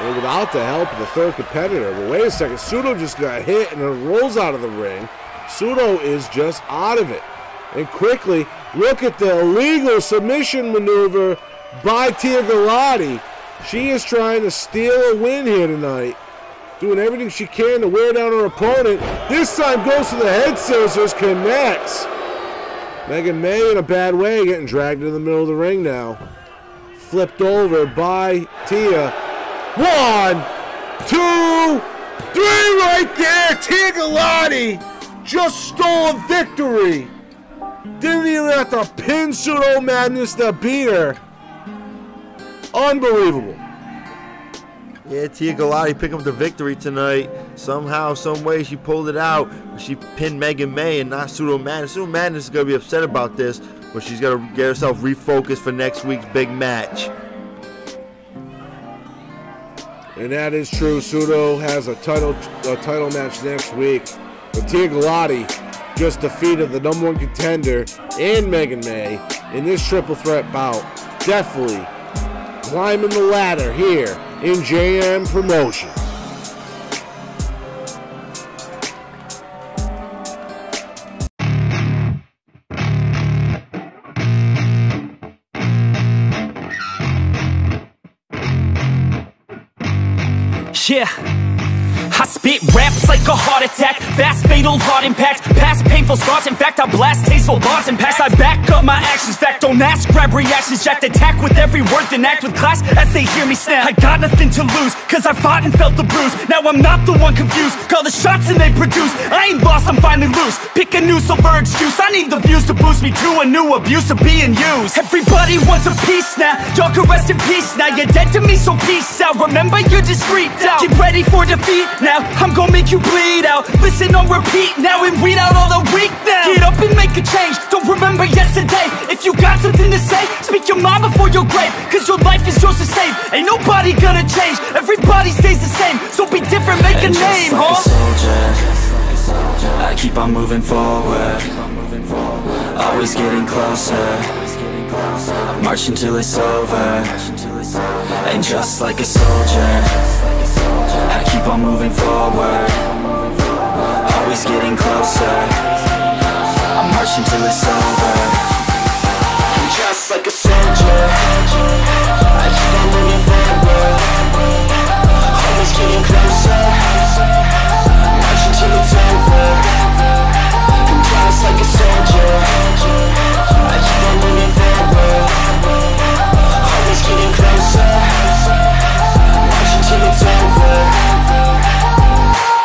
And without the help of the 3rd competitor. But wait a second. Pseudo just got hit and it rolls out of the ring. Pseudo is just out of it. And quickly, look at the illegal submission maneuver by Tia Galati. She is trying to steal a win here tonight. Doing everything she can to wear down her opponent. This time goes to the head scissors, connects. Mega May in a bad way, getting dragged into the middle of the ring now. Flipped over by Tia. 1, 2, 3 right there. Tia Galati just stole a victory. Didn't even have to pin Pseudo Madness to beat her. Unbelievable. Yeah, Tia Galati picked up the victory tonight. Somehow, some way, she pulled it out. She pinned Megan May and not Pseudo Madness. Pseudo Madness is going to be upset about this, but she's got to get herself refocused for next week's big match. And that is true. Pseudo has a title match next week. But Tia Galati just defeated the #1 contender and Megan May in this triple threat bout. Definitely climbing the ladder here in JM Promotions. Yeah, I spit raps like a heart attack, fast fatal heart impact, past painful scars. In fact, I blast tasteful bars and past. I back up my actions, fact don't ask, grab reactions, jacked attack with every word, then act with class as they hear me snap. I got nothing to lose, cause I fought and felt the bruise. Now I'm not the one confused, call the shots and they produce. I ain't lost, I'm finally loose, pick a new silver excuse. I need the views to boost me to a new abuse of being used. Everybody wants a piece now, y'all can rest in peace now. You're dead to me, so peace out, remember you're discreet out. Get ready for defeat now, I'm gonna make you bleed out. Listen on repeat now and weed out all the weak now. Get up and make a change, don't remember yesterday. If you got something to say, speak your mind before your grave, cause your life is yours to save. Ain't nobody gonna change, everybody stays the same. So be different, make a name, like huh? a soldier, I keep on moving forward, always getting closer. I march until it's over. And just like a soldier, I keep on moving forward, always getting closer. I march until it's over. And just like a soldier, I keep on moving forward, always getting closer. I march until it's over. And just like a soldier, I keep on moving forward, always getting closer. March until it's over.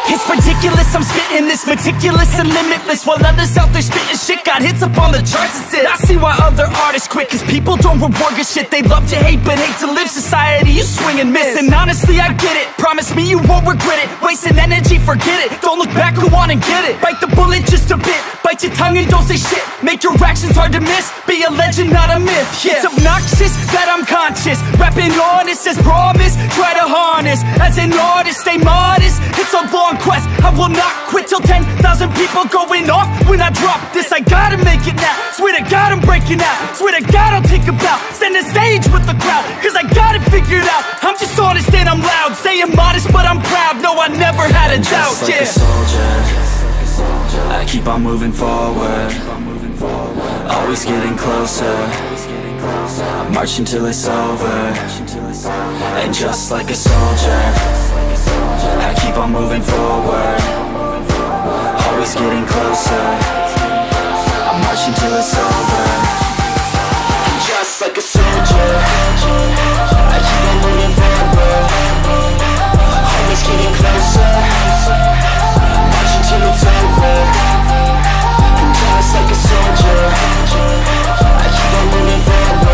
It's ridiculous, I'm spitting this meticulous and limitless, while others out there spitting shit got hits up on the charts and shit. I see why other artists quit, cause people don't reward good shit. They love to hate but hate to live. Society, you swing and miss. And honestly, I get it, promise me you won't regret it. Wasting energy, forget it, don't look back, go on and get it. Bite the bullet just a bit, bite your tongue and don't say shit. Make your actions hard to miss, be a legend, not a myth. Yeah. It's obnoxious that I'm conscious, rapping honest as promise. Try to harness, as an artist, stay modest. It's a long quest, I will not quit till 10,000 people going off when I drop this. I gotta make it now, swear to God I'm breaking out. Swear to God I'll take a bow, stand the stage with the crowd, cause I got it figured out. I'm just honest and I'm loud, saying modest but I'm proud. No, I never had a doubt, like a soldier, I keep on moving forward, always getting closer. I march until it's over. And just like a soldier, I keep on moving forward, always getting closer. I march until it's over. And just like a soldier, I keep on moving forward, always getting closer. I march until it's over. And just like a soldier, I keep on moving forward,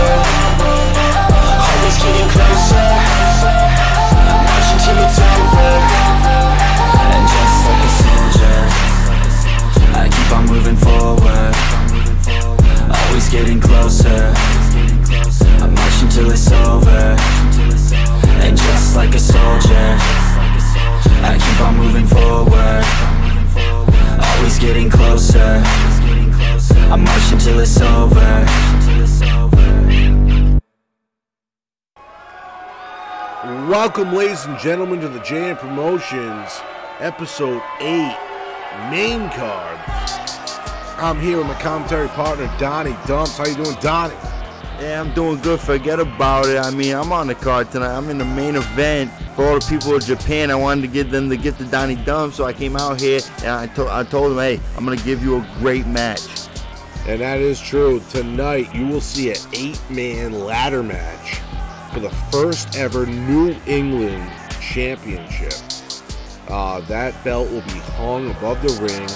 always getting closer. I march until it's over. And just like a soldier, I keep on moving forward, always getting closer. I march until it's over. And just like a soldier, I keep on moving forward, always getting closer. I march until it's over. Welcome, ladies and gentlemen, to the JM Promotions Episode 8 main card. I'm here with my commentary partner, Donnie Dumps. How you doing, Donnie? Yeah, I'm doing good. Forget about it. I mean, I'm on the card tonight. I'm in the main event for all the people of Japan. I wanted to get them the gift of Donnie Dumps, so I came out here and I told them, hey, I'm going to give you a great match. And that is true. Tonight, you will see an 8-man ladder match for the first ever New England Championship. That belt will be hung above the ring.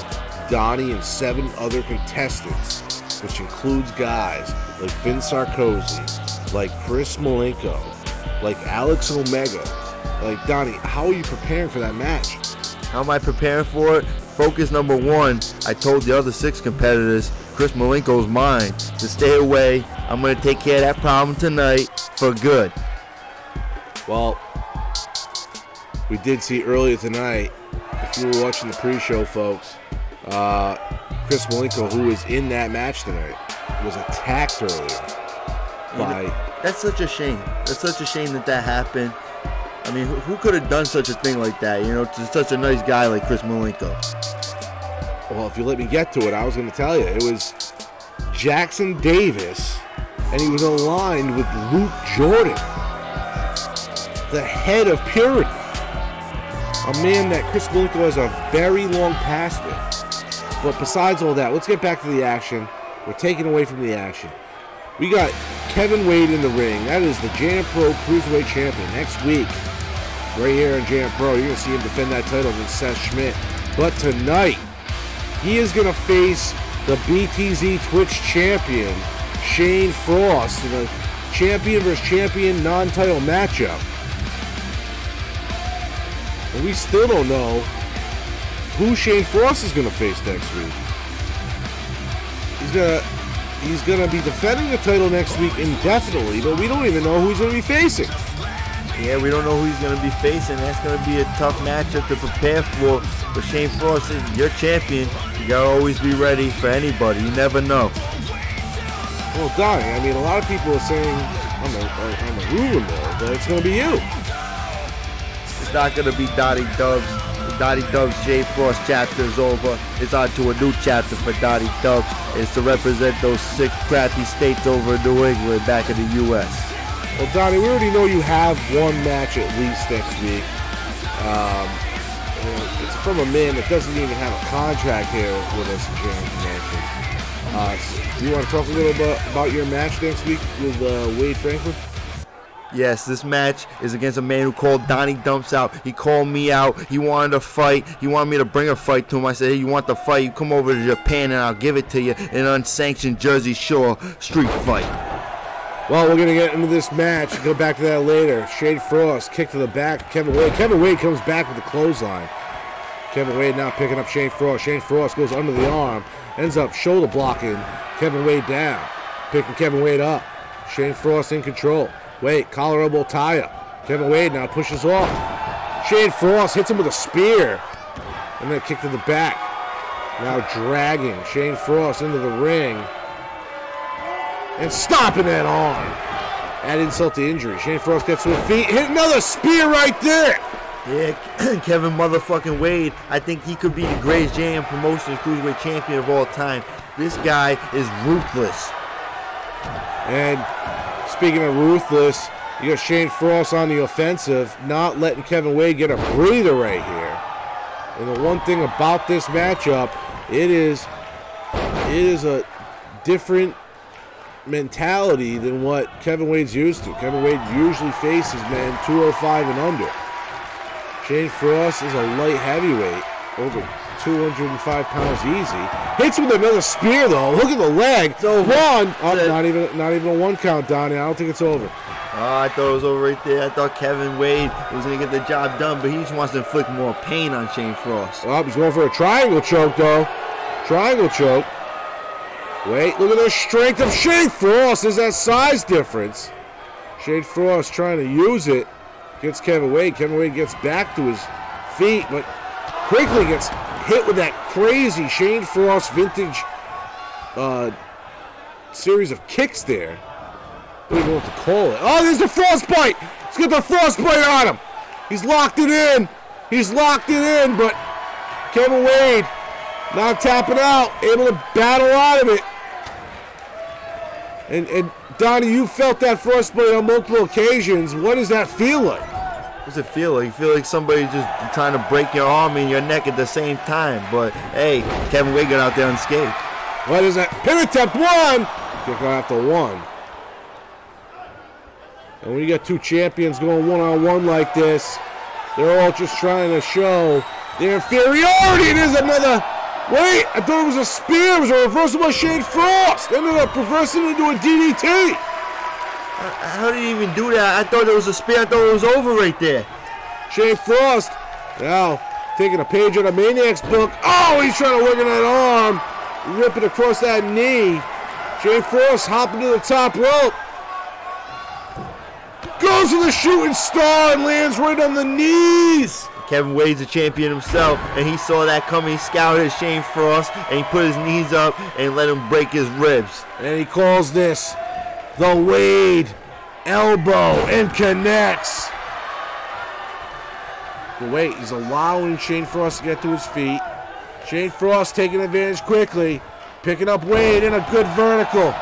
Donnie and 7 other contestants, which includes guys like Vince Sarkozy, like Chris Malenko, like Alex Omega, Like, Donnie, how are you preparing for that match? How am I preparing for it? Focus number one, I told the other 6 competitors, Chris Malenko's mine, to stay away. I'm going to take care of that problem tonight for good. Well, we did see earlier tonight, if you were watching the pre-show, folks, Chris Malenko, who was in that match tonight, was attacked earlier by... That's such a shame. That's such a shame that happened. I mean, who could have done such a thing like that, you know, to such a nice guy like Chris Malenko? Well, if you let me get to it, I was going to tell you. It was Jackson Davis, and he was aligned with Luke Jordan, the head of Purity. A man that Chris Malenko has a very long past with. But besides all that, let's get back to the action. We're taking away from the action. We got Kevin Wade in the ring. That is the JMPro Cruiserweight Champion. Next week, right here on JMPro, you're going to see him defend that title against Seth Schmidt. But tonight, he is going to face the BTZ Twitch Champion, Shane Frost, in a champion versus champion non-title matchup. And we still don't know who Shane Frost is going to face next week. He's gonna be defending the title next week indefinitely, but we don't even know who he's going to be facing. Yeah, we don't know who he's going to be facing. That's going to be a tough matchup to prepare for. But Shane Frost, you're champion. You got to always be ready for anybody. You never know. Well, Donnie, I mean, a lot of people are saying on the rumor mill that it's going to be you. It's not going to be Dottie Dubs. The Dottie Dubs Shane Frost chapter is over. It's on to a new chapter for Dottie Dubs. It's to represent those 6 crappy states over in New England back in the U.S. Well, Donnie, we already know you have one match at least next week. It's from a man that doesn't even have a contract here with us in Convention. Do you want to talk a little bit about your match next week with Wade Franklin? Yes, this match is against a man who called Donnie Dumps out. He called me out. He wanted to fight. He wanted me to bring a fight to him. I said, hey, you want the fight? You come over to Japan and I'll give it to you in an unsanctioned Jersey Shore street fight. Well, we're going to get into this match. Go back to that later. Shane Frost, kick to the back. Kevin Wade. Kevin Wade comes back with the clothesline. Kevin Wade now picking up Shane Frost. Shane Frost goes under the arm. Ends up shoulder blocking Kevin Wade down. Picking Kevin Wade up. Shane Frost in control. Wait, collar elbow tie up. Kevin Wade now pushes off. Shane Frost hits him with a spear. And then a kick to the back. Now dragging Shane Frost into the ring. And stopping that arm. Add insult to injury. Shane Frost gets to his feet. Hit another spear right there. Yeah, Kevin motherfucking Wade. I think he could be the greatest JM Promotions Cruiserweight Champion of all time. This guy is ruthless. And speaking of ruthless, you got Shane Frost on the offensive, not letting Kevin Wade get a breather right here. And the one thing about this matchup, it is a different mentality than what Kevin Wade's used to. Kevin Wade usually faces men 205 and under. Shane Frost is a light heavyweight, over 205 pounds easy. Hits with another spear though. Look at the leg. So one. Oh, not even a 1 count, Donnie. I don't think it's over. Oh, I thought it was over right there. I thought Kevin Wade was going to get the job done, but he just wants to inflict more pain on Shane Frost. Well, he's going for a triangle choke though. Triangle choke. Wait, look at the strength of Shane Frost. There's that size difference. Shane Frost trying to use it against Kevin Wade. Kevin Wade gets back to his feet, but quickly gets hit with that crazy Shane Frost vintage series of kicks there. I don't even know what to call it. Oh, there's the frostbite. He's got the frostbite on him. He's locked it in. He's locked it in, but Kevin Wade not tapping out, able to battle out of it. And Donnie, you felt that frostbite on multiple occasions. What does that feel like? What does it feel like? You feel like somebody's just trying to break your arm and your neck at the same time. But, hey, Kevin Wade got out there unscathed. What is that? Pin attempt 1. Kick out after 1. And when you got 2 champions going one-on-one like this, they're all just trying to show their inferiority. There's another... Wait, I thought it was a spear. It was a reversal by Shane Frost. Ended up reversing into a DDT. How did he even do that? I thought it was a spear. I thought it was over right there. Shane Frost now taking a page out of Maniac's book. Oh, he's trying to work on that arm. Rip it across that knee. Shane Frost hopping to the top rope. Goes to the shooting star and lands right on the knees. Kevin Wade's a champion himself, and he saw that coming. He scouted Shane Frost, and he put his knees up and let him break his ribs. And he calls this the Wade elbow and connects. But wait, he's allowing Shane Frost to get to his feet. Shane Frost taking advantage quickly, picking up Wade in a good vertical.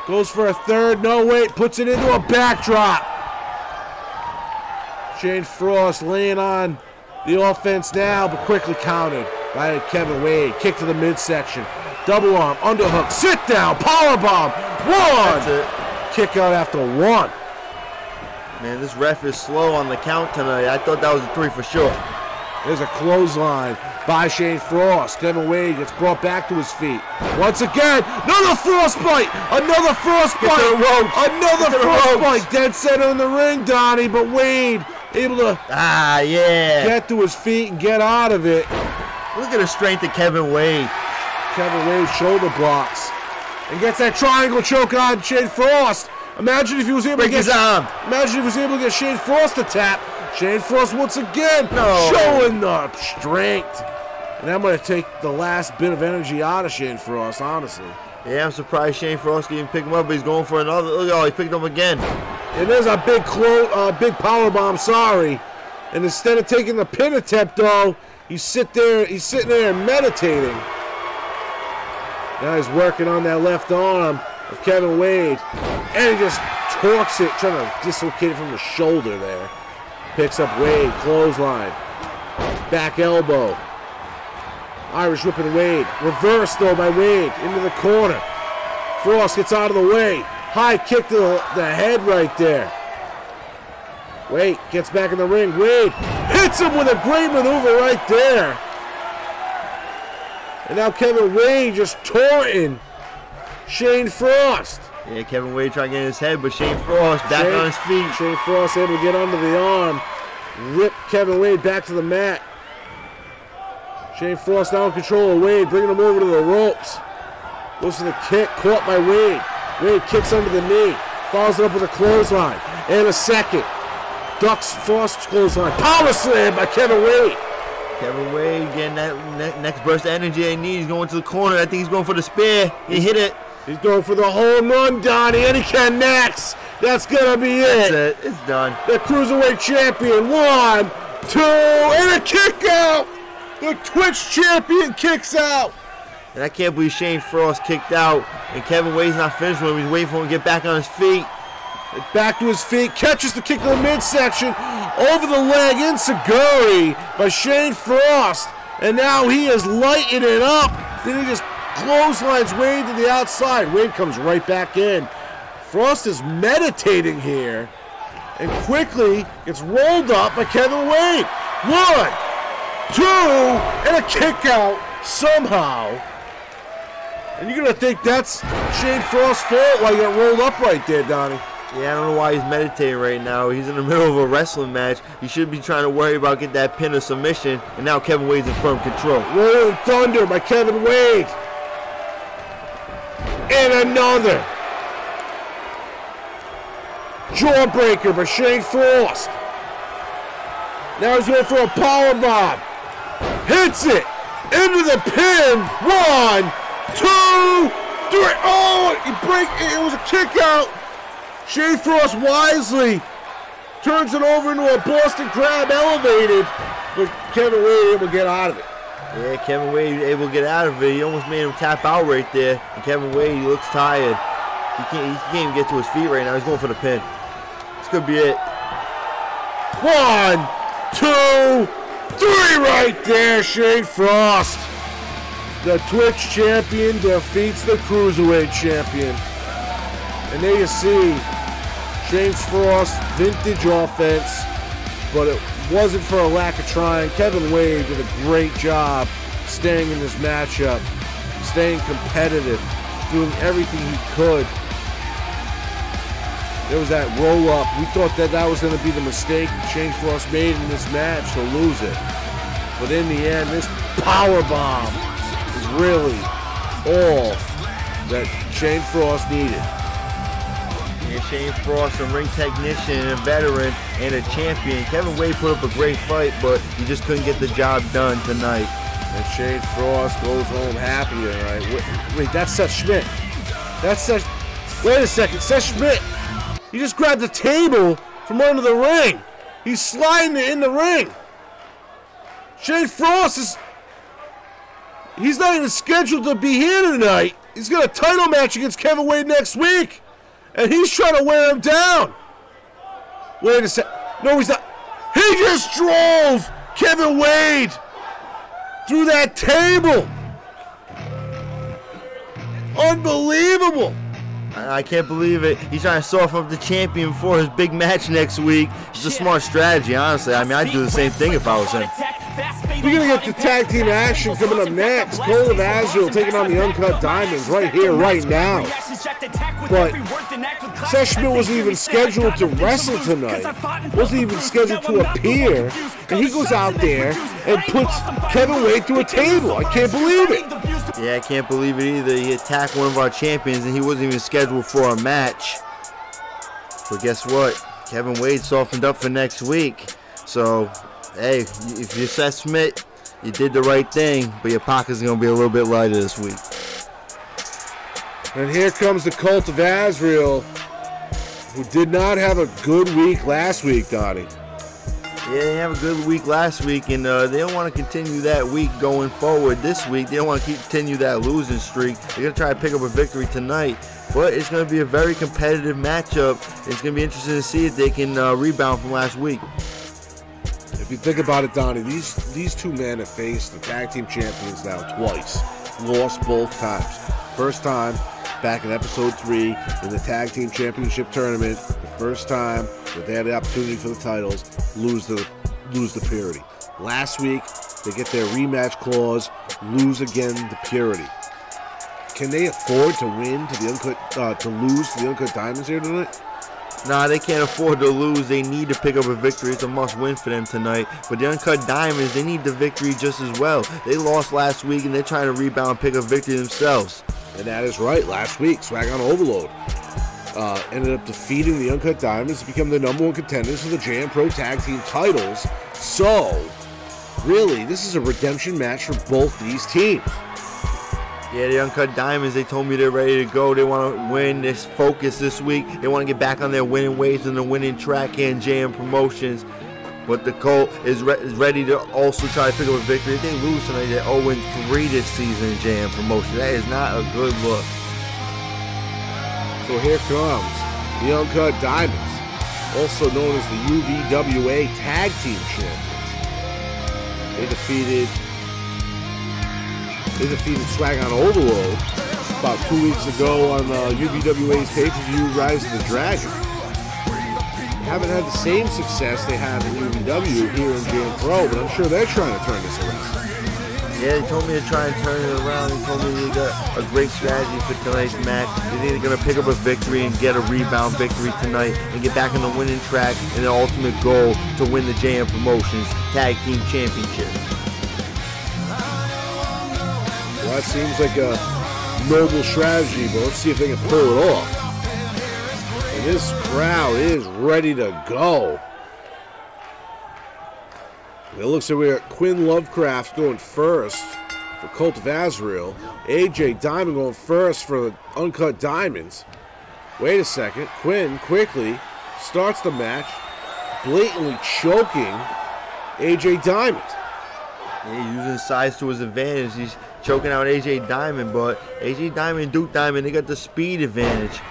Goes for a third, no wait, puts it into a backdrop. Shane Frost laying on the offense now, but quickly countered by Kevin Wade. Kick to the midsection. Double arm, underhook, sit down, powerbomb. One. That's it. Kick out after one. Man, this ref is slow on the count tonight. I thought that was a 3 for sure. There's a clothesline by Shane Frost. Kevin Wade gets brought back to his feet. Once again, another frostbite! Another frostbite! Another frostbite! Dead center in the ring, Donnie, but Wade able to get to his feet and get out of it. Look at the strength of Kevin Wade. Kevin Wade shoulder blocks and gets that triangle choke on Shane Frost. Imagine if he was able to get his arm. Imagine if he was able to get Shane Frost to tap. Shane Frost once again showing the strength. And I'm going to take the last bit of energy out of Shane Frost, honestly. Yeah, I'm surprised Shane Frost can even pick him up, but he's going for another. Look, oh, he picked him again. It is a big power bomb, sorry. And instead of taking the pin attempt, though, he's sitting there meditating. Now he's working on that left arm of Kevin Wade. And he just torques it, trying to dislocate it from the shoulder there. Picks up Wade, clothesline. Back elbow. Irish whipping Wade. Reversed, though, by Wade into the corner. Frost gets out of the way. High kick to the head right there. Wade gets back in the ring. Wade hits him with a great maneuver right there. And now Kevin Wade just taunting Shane Frost. Yeah, Kevin Wade trying to get in his head, but Shane Frost back on his feet. Shane Frost able to get under the arm. Rip Kevin Wade back to the mat. Shane Frost now in control of Wade, bringing him over to the ropes. Goes for the kick, caught by Wade. Wade kicks under the knee, follows it up with a clothesline. And a second. Ducks Frost's clothesline. Power slam by Kevin Wade. Kevin Wade getting that next burst of energy they need. He's going to the corner. I think he's going for the spear. He hit it. He's going for the home run, Donnie, and he connects. That's going to be it. That's it. It's done. The Cruiserweight Champion. 1, 2, and a kick out. The Twitch Champion kicks out. And I can't believe Shane Frost kicked out, and Kevin Wade's not finished with him. He's waiting for him to get back on his feet. Back to his feet, catches the kick to the midsection, over the leg, enziguri by Shane Frost. And now he is lighting it up. Then he just clotheslines Wade to the outside. Wade comes right back in. Frost is meditating here and quickly gets rolled up by Kevin Wade. 1, 2, and a kick out somehow. And you're going to think that's Shane Frost's fault while you got rolled up right there, Donnie. Yeah, I don't know why he's meditating right now. He's in the middle of a wrestling match. He should be trying to worry about getting that pin or submission. And now Kevin Wade's in firm control. Rolling Thunder by Kevin Wade. And another. Jawbreaker by Shane Frost. Now he's going for a powerbomb. Hits it into the pin. 1, 2, 3. Oh, it was a kick out. Shane Frost wisely turns it over into a Boston Crab elevated, but Kevin Wade able to get out of it. Yeah, Kevin Wade able to get out of it. He almost made him tap out right there. And Kevin Wade, he looks tired. He can't even get to his feet right now. He's going for the pin. This could be it. 1, 2, 3 right there, Shane Frost. The Twitch champion defeats the Cruiserweight champion. And there you see Shane Frost, vintage offense, but it wasn't for a lack of trying. Kevin Wade did a great job staying in this matchup, staying competitive, doing everything he could. There was that roll up. We thought that was going to be the mistake Shane Frost made in this match to lose it. But in the end, this power bomb is really all that Shane Frost needed. Yeah, Shane Frost, a ring technician and a veteran and a champion. Kevin Wade put up a great fight, but he just couldn't get the job done tonight. And Shane Frost goes home happy tonight. Wait, that's Seth Schmidt. That's Seth. Wait a second, Seth Schmidt. He just grabbed the table from under the ring. He's sliding it in the ring. Shane Frost is... He's not even scheduled to be here tonight. He's got a title match against Kevin Wade next week. And he's trying to wear him down. Wait a sec. No, he's not. He just drove Kevin Wade through that table. Unbelievable. I can't believe it. He's trying to soften up the champion for his big match next week. It's a smart strategy, honestly. I mean, I'd do the same thing if I was him. We're going to get the tag team action coming up next. Cole of Azrael taking on the Uncut Diamonds right here, right now. But Seth Schmidt wasn't even scheduled to wrestle tonight. Wasn't even scheduled to appear. And he goes out there and puts Kevin Wade through a table. I can't believe it. Yeah, I can't believe it either. He attacked one of our champions and he wasn't even scheduled for a match. But guess what? Kevin Wade softened up for next week. So, hey, if you're Seth Schmidt, you did the right thing, but your pocket's going to be a little bit lighter this week. And here comes the Cult of Azrael, who did not have a good week last week, Donnie. Yeah, they have a good week last week, and they don't want to continue that week going forward this week. They don't want to continue that losing streak. They're going to try to pick up a victory tonight, but it's going to be a very competitive matchup. It's going to be interesting to see if they can rebound from last week. If you think about it, Donnie, these two men have faced the tag team champions now twice. Lost both times. First time back in episode 3 in the tag team championship tournament. The first time that they had the opportunity for the titles, lose the purity. Last week they get their rematch clause, lose again the purity. Can they afford to win to the Uncut to lose to the Uncut Diamonds here tonight? Nah, they can't afford to lose. They need to pick up a victory. It's a must-win for them tonight. But the Uncut Diamonds, they need the victory just as well. They lost last week, and they're trying to rebound and pick up victory themselves. And that is right. Last week, SmackDown Overload ended up defeating the Uncut Diamonds to become the #1 contenders for the JMPro Tag Team titles. So, really, this is a redemption match for both these teams. Yeah, the Uncut Diamonds, they told me they're ready to go. They want to win this focus this week. They want to get back on their winning ways and the winning track here in JM Promotions. But the Colt is ready to also try to pick up a victory. If they lose tonight, they're 0-3 this season in JM Promotions. That is not a good look. So here comes the Uncut Diamonds, also known as the UVWA Tag Team Champions. They defeated SmackDown Overload about 2 weeks ago on UVWA's pay-per-view Rise of the Dragon. They haven't had the same success they had in UVW here in JMPro, but I'm sure they're trying to turn this around. Yeah, they told me to try and turn it around. They told me they got a great strategy for tonight's match. They're either going to pick up a victory and get a rebound victory tonight and get back on the winning track and their ultimate goal to win the JM Promotions Tag Team Championship. Well, that seems like a noble strategy, but let's see if they can pull it off. And this crowd is ready to go. It looks like we got Quinn Lovecraft going first for Cult of Azrael. AJ Diamond going first for the Uncut Diamonds. Wait a second. Quinn quickly starts the match, blatantly choking AJ Diamond. Yeah, using size to his advantage. He's choking out AJ Diamond, but AJ Diamond and Duke Diamond, they got the speed advantage.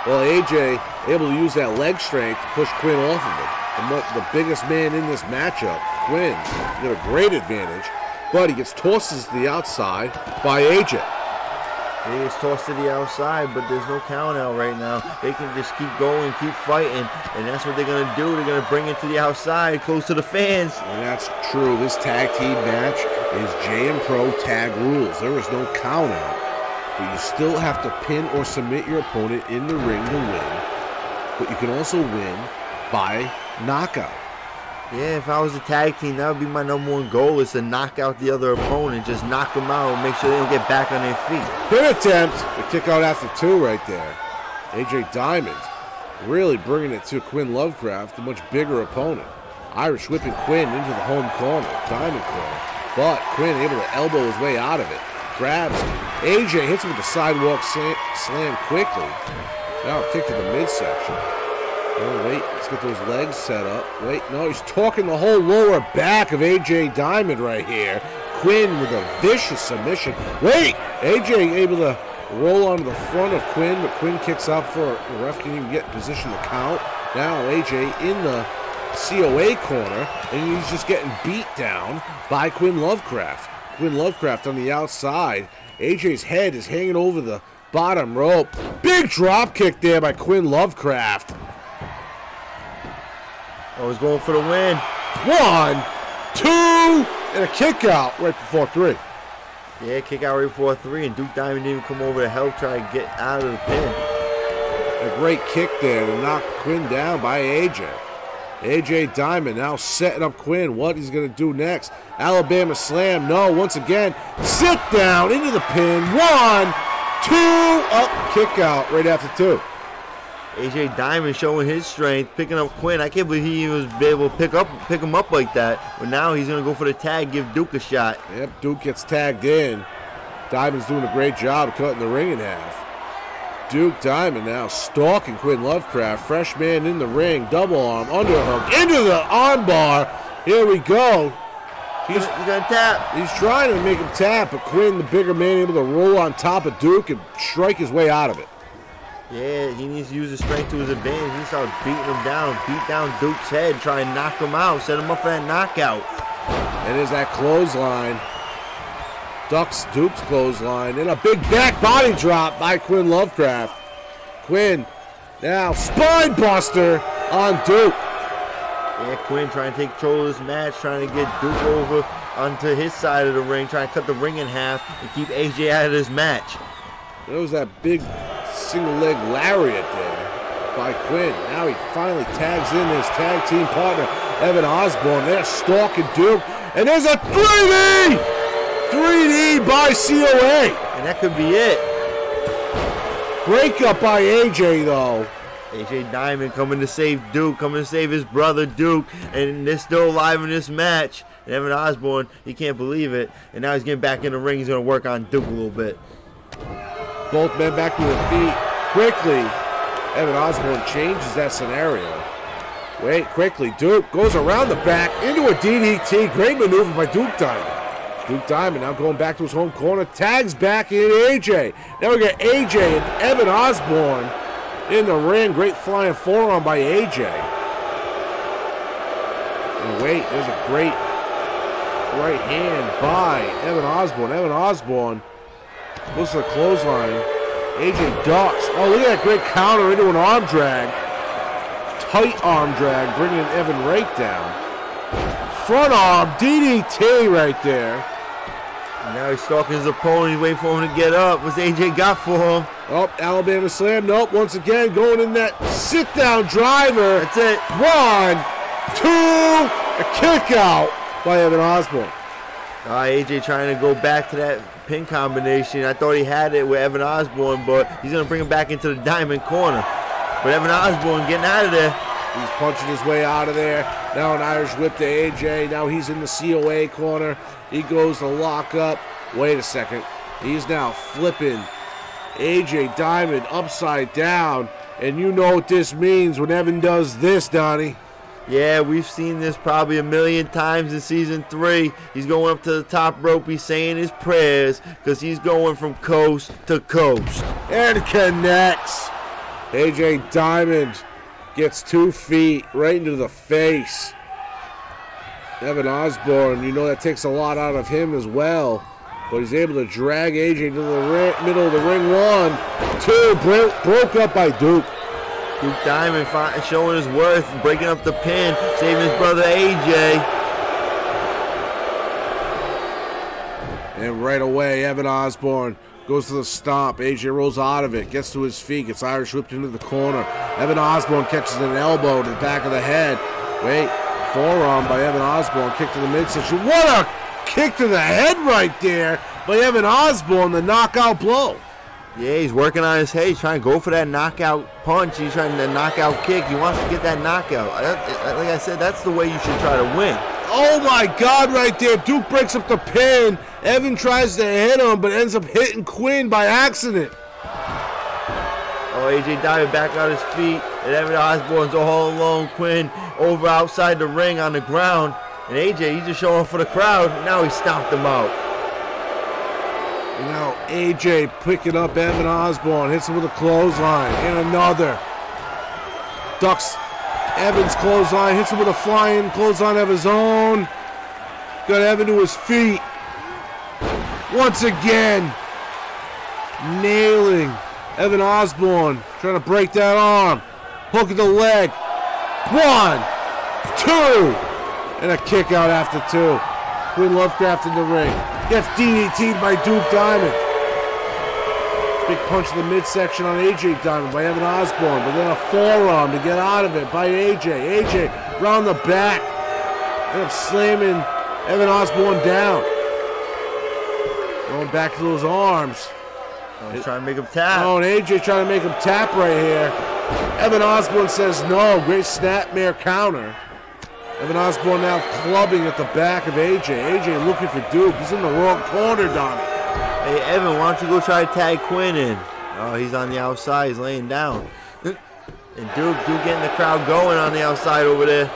Well, AJ able to use that leg strength to push Quinn off of him. The biggest man in this matchup, Quinn, got a great advantage, but he gets tossed to the outside by AJ. He gets tossed to the outside, but there's no count out right now. They can just keep going, keep fighting, and that's what they're going to do. They're going to bring it to the outside, close to the fans. And that's true. This tag team match is JMPro tag rules. There is no count out, but you still have to pin or submit your opponent in the ring to win. but you can also win by knockout. Yeah, if I was a tag team, that would be my #1 goal, is to knock out the other opponent. Just knock them out and make sure they don't get back on their feet. Pin attempt. The kick out after 2 right there. AJ Diamond really bringing it to Quinn Lovecraft, a much bigger opponent. Irish whipping Quinn into the home corner, Diamond corner. But Quinn able to elbow his way out of it. Grabs him. AJ hits him with the sidewalk slam quickly. Now a kick to the midsection. Oh, wait, let's get those legs set up. Wait, no, he's talking the whole lower back of AJ Diamond right here. Quinn with a vicious submission. Wait, AJ able to roll onto the front of Quinn, but Quinn kicks out for the ref can't even get in position to count. Now AJ in the COA corner, and he's just getting beat down by Quinn Lovecraft. Quinn Lovecraft on the outside. AJ's head is hanging over the bottom rope. Big drop kick there by Quinn Lovecraft. I was going for the win. 1, 2, and a kick out right before 3. Yeah, kick out right before 3, and Duke Diamond didn't even come over to help try to get out of the pin. A great kick there to knock Quinn down by AJ. AJ Diamond now setting up Quinn. What he's going to do next? Alabama slam. No, once again, sit down into the pin. 1, 2, up, kick out right after 2. AJ Diamond showing his strength, picking up Quinn. I can't believe he was able to pick him up like that. But now he's going to go for the tag, give Duke a shot. Yep, Duke gets tagged in. Diamond's doing a great job of cutting the ring in half. Duke Diamond now stalking Quinn Lovecraft. Fresh man in the ring, double arm, underhook, into the armbar. Here we go. He's going to tap. He's trying to make him tap, but Quinn, the bigger man, able to roll on top of Duke and strike his way out of it. Yeah, he needs to use his strength to his advantage. He starts beating him down, beat down Duke's head, try and knock him out, set him up for that knockout. And there's that clothesline. Ducks Duke's clothesline, and a big back body drop by Quinn Lovecraft. Quinn now spine buster on Duke. Yeah, Quinn trying to take control of this match, trying to get Duke over onto his side of the ring, trying to cut the ring in half and keep AJ out of this match. There was that big single leg lariat there by Quinn. Now he finally tags in his tag team partner, Evan Osborne. They're stalking Duke, and there's a 3D! 3D by COA. And that could be it. Breakup by AJ, though. AJ Diamond coming to save Duke, coming to save his brother Duke, and they're still alive in this match. And Evan Osborne, he can't believe it. And now he's getting back in the ring. He's going to work on Duke a little bit. Both men back to their feet. Quickly, Evan Osborne changes that scenario. Wait, quickly, Duke goes around the back into a DDT. Great maneuver by Duke Diamond. Duke Diamond now going back to his home corner. Tags back in AJ. Now we got AJ and Evan Osborne in the ring. Great flying forearm by AJ. And wait, there's a great right hand by Evan Osborne. Evan Osborne goes to the clothesline. AJ ducks. Oh, look at that great counter into an arm drag. Tight arm drag, bringing Evan right down. Front arm DDT right there. And now he's stalking his opponent. He's waiting for him to get up. What's AJ got for him? Oh, Alabama slam. Nope, once again going in that sit-down driver. That's it. 1, 2, a kick out by Evan Osborne. AJ trying to go back to that pin combination. I thought he had it with Evan Osborne, but he's going to bring him back into the diamond corner. But Evan Osborne getting out of there. He's punching his way out of there. Now an Irish whip to AJ. Now he's in the COA corner. He goes to lock up. Wait a second. He's now flipping AJ Diamond upside down. And you know what this means when Evan does this, Donnie. Yeah, we've seen this probably a million times in Season 3. He's going up to the top rope. He's saying his prayers because he's going from coast to coast. And connects. AJ Diamond gets 2 feet right into the face. Evan Osborne, you know that takes a lot out of him as well. But he's able to drag AJ to the middle of the ring. 1, 2, broke up by Duke. Duke Diamond showing his worth, breaking up the pin, saving his brother AJ. And right away, Evan Osborne Goes to the stomp. AJ rolls out of it. Gets to his feet. Gets Irish whipped into the corner. Evan Osborne catches an elbow to the back of the head. Wait. Forearm by Evan Osborne. Kick to the midsection. What a kick to the head right there by Evan Osborne. The knockout blow. Yeah, he's working on his head. He's trying to go for that knockout punch. He's trying to knockout kick. He wants to get that knockout. Like I said, that's the way you should try to win. Oh my God, right there. Duke breaks up the pin. Evan tries to hit him, but ends up hitting Quinn by accident. Oh, AJ diving back on his feet. And Evan Osborne's all alone. Quinn over outside the ring on the ground. And AJ, he's just showing for the crowd. Now he stomped him out. And now AJ picking up Evan Osborne. Hits him with a clothesline. And another. Ducks Evan's clothesline, hits him with a flying clothesline of his own. Got Evan to his feet. Once again, nailing Evan Osborne, trying to break that arm. Hook of the leg. 1, 2, and a kick out after 2. Quinn Lovecraft in the ring. Gets DDT'd by Duke Diamond. Big punch to the midsection on AJ Diamond by Evan Osborne, but then a forearm to get out of it by AJ. AJ round the back. End up slamming Evan Osborne down. Going back to those arms. Oh, he's trying to make him tap. Oh, and AJ trying to make him tap right here. Evan Osborne says no. Great snapmare counter. Evan Osborne now clubbing at the back of AJ. AJ looking for Duke. He's in the wrong corner, Donnie. Hey, Evan, why don't you go try to tag Quinn in? Oh, he's on the outside. He's laying down. And Duke getting the crowd going on the outside over there.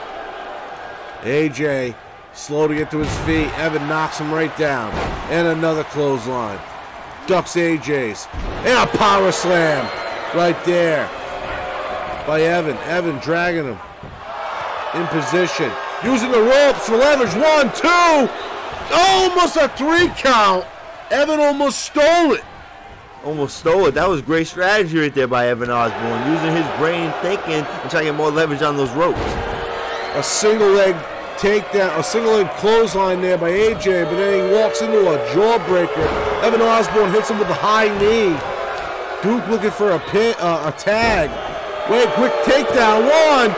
AJ slow to get to his feet. Evan knocks him right down. And another clothesline. Ducks AJ's. And a power slam right there by Evan. Evan dragging him in position. Using the ropes for leverage. 1, 2. Almost a 3 count. Evan almost stole it. Almost stole it. That was great strategy right there by Evan Osborne. Using his brain thinking and trying to get more leverage on those ropes. A single leg takedown, a single leg clothesline there by AJ, but then he walks into a jawbreaker. Evan Osborne hits him with the high knee. Duke looking for a tag. Wait, quick takedown. 1,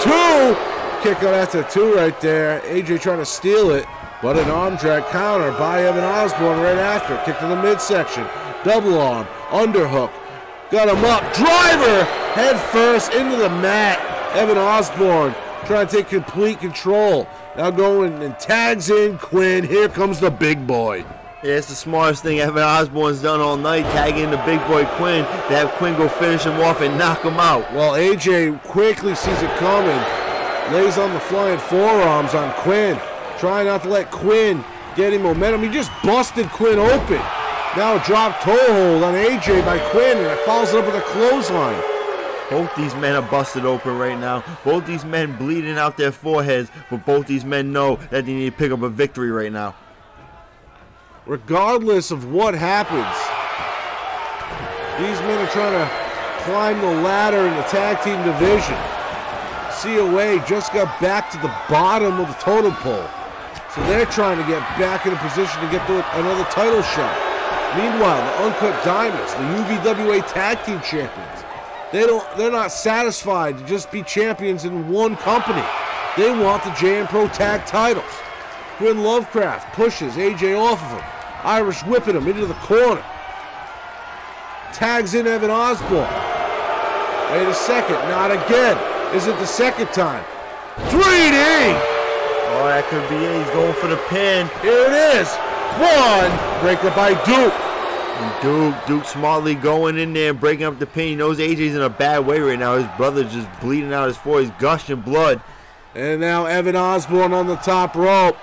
2. Kick out after 2 right there. AJ trying to steal it. But an arm drag counter by Evan Osborne right after. Kick to the midsection. Double arm. Underhook. Got him up. Driver! Head first into the mat. Evan Osborne trying to take complete control. Now going and tags in Quinn. Here comes the big boy. Yeah, it's the smartest thing Evan Osborne's done all night. Tagging the big boy Quinn to have Quinn go finish him off and knock him out. Well, AJ quickly sees it coming. Lays on the flying forearms on Quinn. Trying not to let Quinn get him momentum. He just busted Quinn open. Now a drop toe hold on AJ by Quinn, and it follows up with a clothesline. Both these men are busted open right now. Both these men bleeding out their foreheads, but both these men know that they need to pick up a victory right now. Regardless of what happens, these men are trying to climb the ladder in the tag team division. COA just got back to the bottom of the totem pole. So they're trying to get back in a position to get another title shot. Meanwhile, the Uncut Diamonds, the UVWA Tag Team Champions, they're not satisfied to just be champions in one company. They want the JMPro Tag titles. Quinn Lovecraft pushes AJ off of him. Irish whipping him into the corner. Tags in Evan Osborne. Wait a second, not again. Is it the second time? 3D! Oh, that could be it. He's going for the pin. Here it is. 1. Breaker by Duke. And Duke smartly going in there and breaking up the pin. He knows AJ's in a bad way right now. His brother's just bleeding out his forehead. He's gushing blood. And now Evan Osborne on the top rope.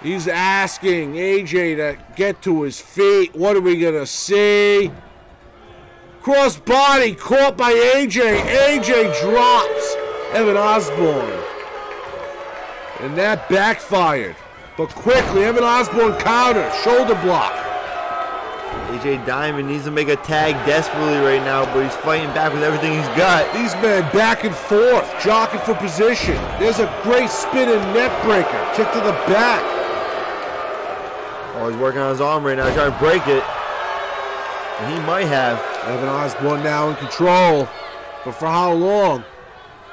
He's asking AJ to get to his feet. What are we going to see? Cross body caught by AJ. AJ drops Evan Osborne. And that backfired. But quickly, Evan Osborne counters. Shoulder block. AJ Diamond needs to make a tag desperately right now, but he's fighting back with everything he's got. These men back and forth, jockeying for position. There's a great spinning neck breaker. Kick to the back. Oh, he's working on his arm right now, trying to break it. And he might have. Evan Osborne now in control. But for how long?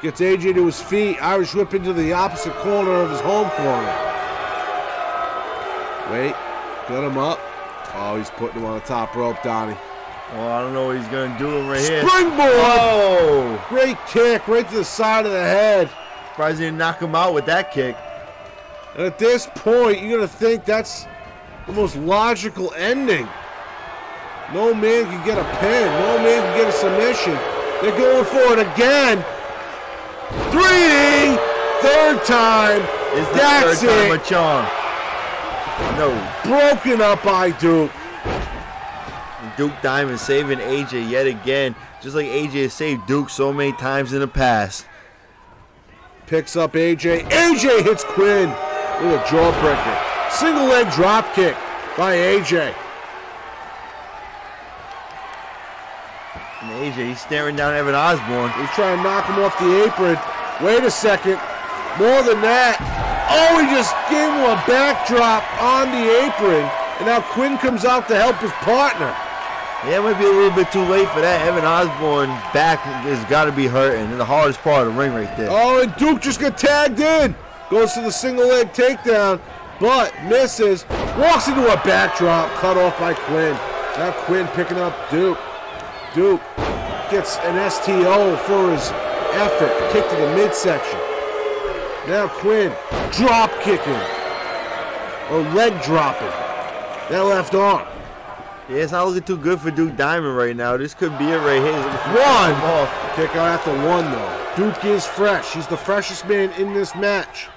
Gets AJ to his feet. Irish whip into the opposite corner of his home corner. Wait. Got him up. Oh, he's putting him on the top rope, Donnie. Oh, I don't know what he's going to do right here. Springboard! Oh! Great kick right to the side of the head. Surprised he didn't knock him out with that kick. And at this point, you're going to think that's the most logical ending. No man can get a pin. No man can get a submission. They're going for it again. 3D! Third time. Is the That's third time it. a charm? No. Broken up by Duke. Duke Diamond saving AJ yet again. Just like AJ has saved Duke so many times in the past. Picks up AJ. AJ hits Quinn with a jawbreaker. Single leg drop kick by AJ. And AJ, he's staring down Evan Osborne. He's trying to knock him off the apron. Wait a second. More than that. Oh, he just gave him a backdrop on the apron. And now Quinn comes out to help his partner. Yeah, it might be a little bit too late for that. Evan Osborne back has got to be hurting. And the hardest part of the ring right there. Oh, and Duke just got tagged in. Goes to the single leg takedown, but misses. Walks into a backdrop, cut off by Quinn. Now Quinn picking up Duke. Duke gets an STO for his effort. Kick to the midsection. Now Quinn drop kicking. Or leg dropping. That left arm. Yeah, it's not looking too good for Duke Diamond right now. This could be it right here. One. Kick out after one, though. Duke is fresh. He's the freshest man in this match.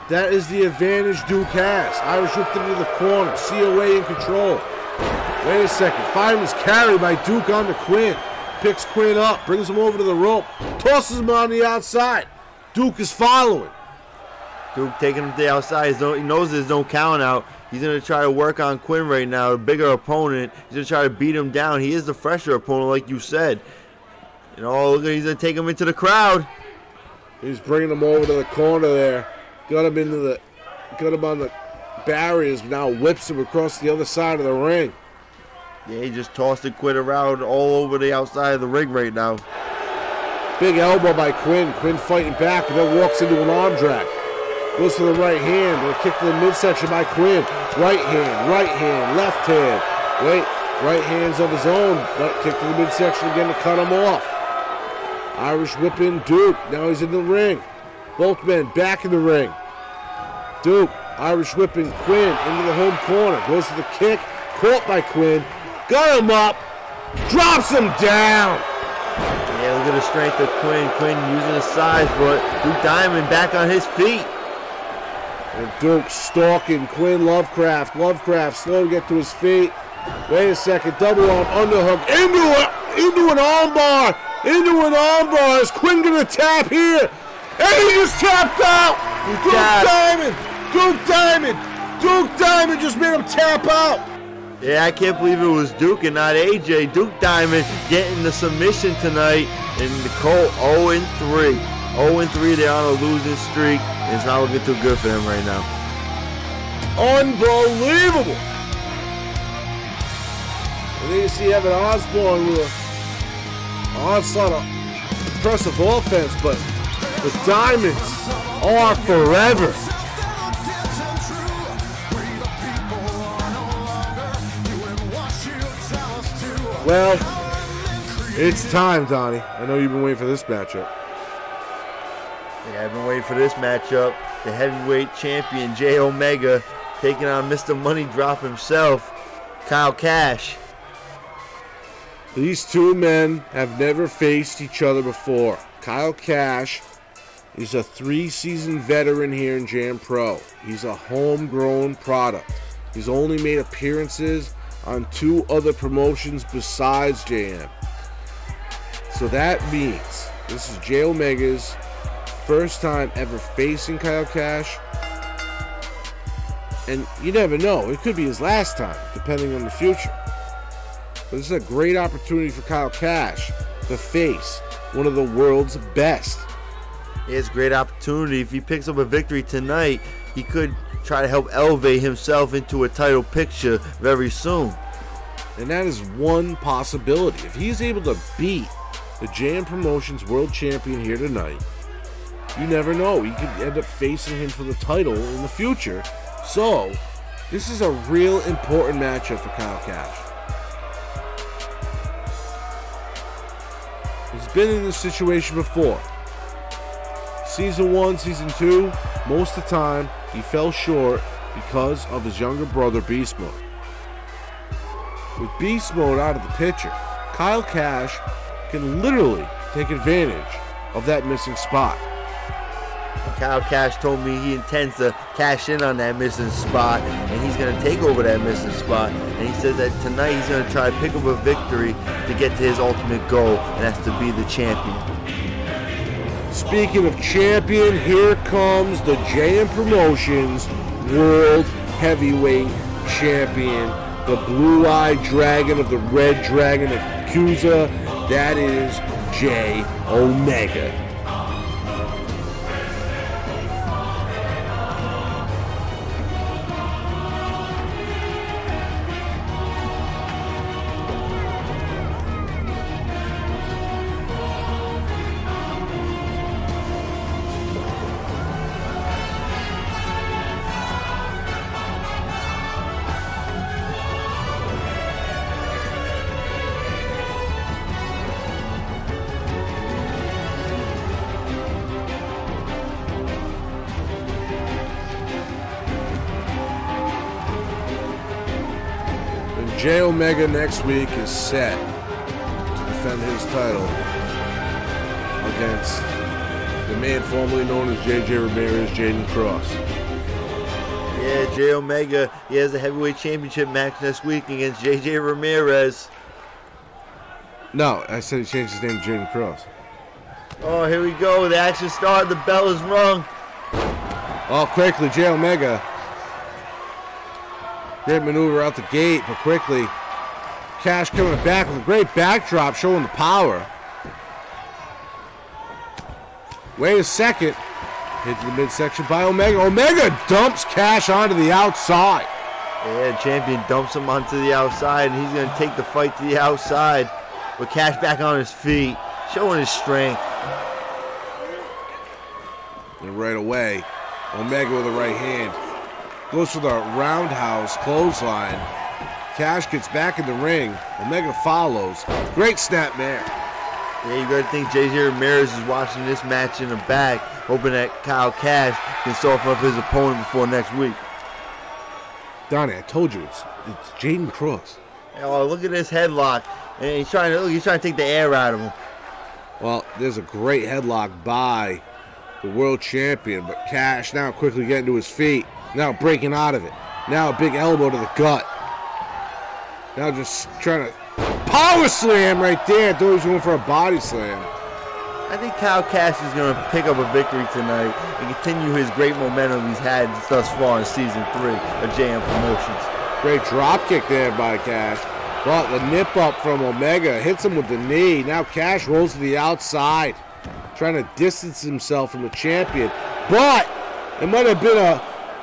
That is the advantage Duke has. Irish whipped into the corner. COA in control. Wait a second. Fireman's carried by Duke onto Quinn. Picks Quinn up. Brings him over to the rope. Tosses him on the outside. Duke is following. Duke taking him to the outside. He knows there's no count out. He's going to try to work on Quinn right now, a bigger opponent. He's going to try to beat him down. He is the fresher opponent, like you said. And oh, look, he's going to take him into the crowd. He's bringing him over to the corner there. Got him on the barriers. Now whips him across the other side of the ring. Yeah, he just tossed the Quinn around all over the outside of the ring right now. Big elbow by Quinn. Quinn fighting back, but then walks into an arm drag. Goes to the right hand, and a kick to the midsection by Quinn. Right hand, left hand. Wait, right hand's of his own. But kick to the midsection again to cut him off. Irish whipping Duke. Now he's in the ring. Both men back in the ring. Duke, Irish whipping Quinn into the home corner. Goes to the kick. Caught by Quinn. Got him up. Drops him down. Yeah, look at the strength of Quinn. Quinn using his size, but Duke Diamond back on his feet. And Duke stalking Quinn Lovecraft. Lovecraft slow to get to his feet. Wait a second. Double arm underhook. Into an armbar. Into an armbar. Is Quinn going to tap here? And he just tapped out. Duke Diamond just made him tap out. Yeah, I can't believe it was Duke and not AJ. Duke Diamond getting the submission tonight. And Nicole 0-3. 0-3, they're on a losing streak. It's not looking too good for them right now. Unbelievable. And then you see Evan Osborne with an onslaught of impressive offense, but the Diamonds are forever. Well, it's time, Donnie. I know you've been waiting for this matchup. Yeah, I've been waiting for this matchup. The heavyweight champion, J Omega, taking on Mr. Money Drop himself, Kyle Cash. These two men have never faced each other before. Kyle Cash is a 3-season veteran here in JMPro. He's a homegrown product. He's only made appearances on 2 other promotions besides JM. So that means this is J Omega's first time ever facing Kyle Cash. And you never know, it could be his last time, depending on the future. But this is a great opportunity for Kyle Cash to face one of the world's best. It's a great opportunity. If he picks up a victory tonight, he could try to help elevate himself into a title picture very soon. And that is one possibility. If he's able to beat the JM Promotions World Champion here tonight, you never know. He could end up facing him for the title in the future. So, this is a real important matchup for Kyle Cash. He's been in this situation before. Season 1, Season 2, most of the time, he fell short because of his younger brother, Beast Mode. With Beast Mode out of the picture, Kyle Cash can literally take advantage of that missing spot. Kyle Cash told me he intends to cash in on that missing spot, and he's going to take over that missing spot. And he said that tonight he's going to try to pick up a victory to get to his ultimate goal, and that's to be the champion. Speaking of champion, here comes the JM Promotions World Heavyweight Champion, the blue-eyed dragon of the red dragon Yakuza. That is J Omega. J Omega next week is set to defend his title against the man formerly known as JJ Ramirez, Jaden Cross. Yeah, J Omega, he has a heavyweight championship match next week against JJ Ramirez. No, I said he changed his name to Jaden Cross. Oh, here we go. The action started. The bell is rung. Oh, quickly, J Omega. Great maneuver out the gate, but quickly, Cash coming back with a great backdrop, showing the power. Wait a second. Hit to the midsection by Omega. Omega dumps Cash onto the outside. Yeah, champion dumps him onto the outside, and he's going to take the fight to the outside with Cash back on his feet, showing his strength. And right away, Omega with the right hand goes for the roundhouse clothesline. Cash gets back in the ring. Omega follows. Great snap there. Yeah, you got to think JJ Ramirez is watching this match in the back, hoping that Kyle Cash can soften up his opponent before next week. Donnie, I told you, it's Jaden Cross. Oh, look at this headlock. And he's trying to take the air out of him. Well, there's a great headlock by the world champion, but Cash now quickly getting to his feet. Now breaking out of it. Now a big elbow to the gut. Now just trying to power slam right there. I thought he was going for a body slam. I think Kyle Cash is going to pick up a victory tonight and continue his great momentum he's had thus far in Season 3 of JM Promotions. Great drop kick there by Cash. But the nip up from Omega hits him with the knee. Now Cash rolls to the outside, trying to distance himself from the champion. But it might have been a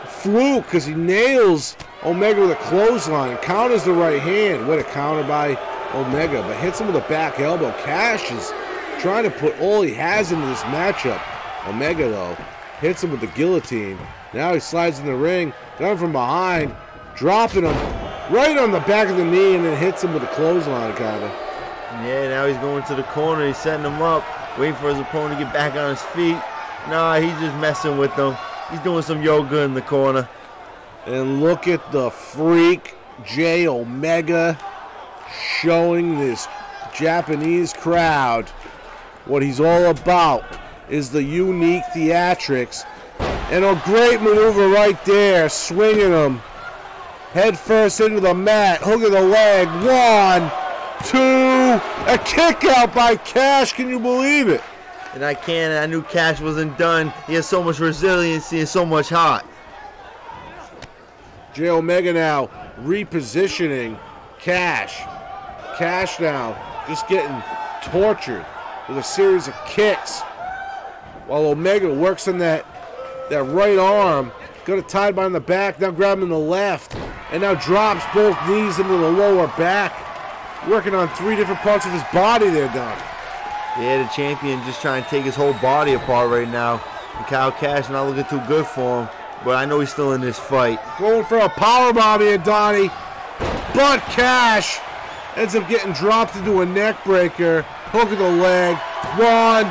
fluke because he nails Omega with a clothesline. Counters the right hand. What a counter by Omega, but hits him with a back elbow. Cash is trying to put all he has into this matchup. Omega, though, hits him with the guillotine. Now he slides in the ring, coming from behind, dropping him right on the back of the knee, and then hits him with a clothesline, kind of. Yeah, now he's going to the corner. He's setting him up, waiting for his opponent to get back on his feet. Nah, he's just messing with them. He's doing some yoga in the corner. And look at the freak J Omega showing this Japanese crowd what he's all about is the unique theatrics. And a great maneuver right there, swinging him head first into the mat, hooking the leg. 1, 2, a kick out by Cash. Can you believe it? And I can, and I knew Cash wasn't done. He has so much resiliency and so much heart. J Omega now repositioning Cash. Cash now just getting tortured with a series of kicks, while Omega works on that right arm. Got it tied behind the back, now grabbing the left. And now drops both knees into the lower back. Working on 3 different parts of his body there, Donnie. Yeah, the champion just trying to take his whole body apart right now. And Kyle Cash not looking too good for him. But I know he's still in this fight. Going for a powerbomb here, Donnie. But Cash ends up getting dropped into a neck breaker. Hook of the leg. 1,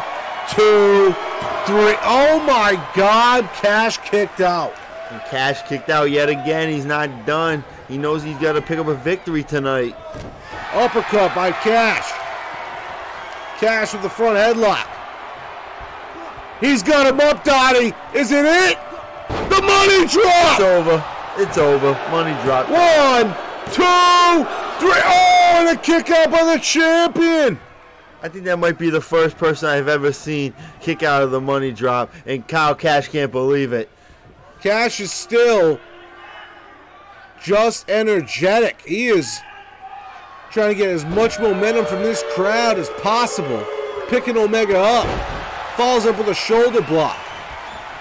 2, 3. Oh my God, Cash kicked out. And Cash kicked out yet again. He's not done. He knows he's got to pick up a victory tonight. Uppercut by Cash. Cash with the front headlock. He's got him up, Donnie. Is it it? The money drop! It's over. It's over. Money drop. 1, 2, 3. Oh, and a kick out by the champion. I think that might be the first person I've ever seen kick out of the money drop, and Kyle Cash can't believe it. Cash is still just energetic. He is trying to get as much momentum from this crowd as possible. Picking Omega up. Follows up with a shoulder block.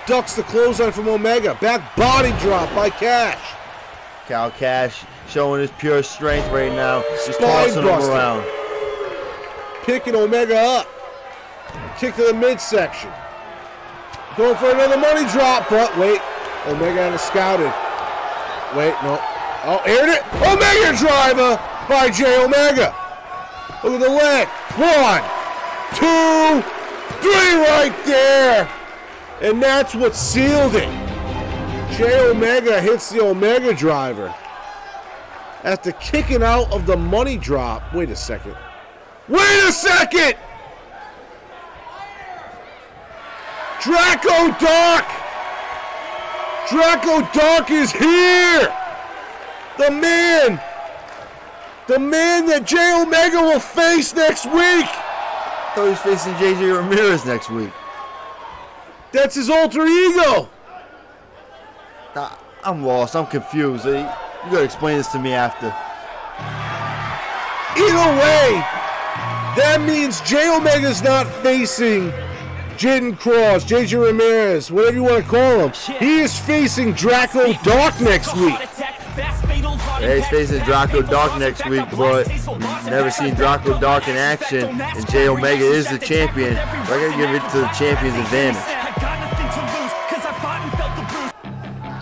Ducks the clothesline from Omega. Back body drop by Cash. Kyle Cash showing his pure strength right now. Just Spine tossing him buster. around. Picking Omega up. Kick to the midsection. Going for another money drop, but wait. Omega had it scouted. Wait, no. Oh, aired it. Omega driver by Jay Omega. Look at the leg. 1, 2, 3 right there. And that's what sealed it. Jay Omega hits the Omega driver. After kicking out of the money drop. Wait a second. Wait a second! Draco Dark! Draco Dark is here! The man that Jay Omega will face next week! I thought he was facing JJ Ramirez next week. That's his alter ego! I'm lost. I'm confused. You gotta explain this to me after. Either way, that means Jay Omega's not facing Jaden Cross, JJ Ramirez, whatever you want to call him. He is facing Draco Dark next week. Yeah, he's facing Draco Dark next week, but we've never seen Draco Dark in action, and Jay Omega is the champion. So I gotta give it to the champion's advantage.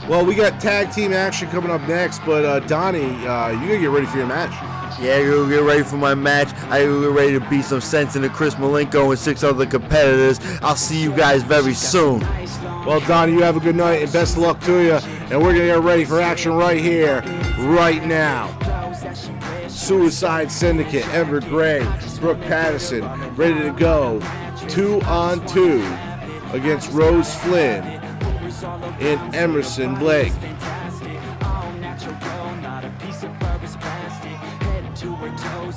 Well, we got tag team action coming up next, but Donnie, you gotta get ready for your match. Yeah, I gotta get ready for my match. I gotta get ready to beat some sense into Chris Malenko and 6 other competitors. I'll see you guys very soon. Well, Donnie, you have a good night and best of luck to you. And we're gonna get ready for action right here, right now. Suicide Syndicate, Ember Gray, Brooke Patterson, ready to go. 2-on-2 against Rose Flynn and Emerson Blake.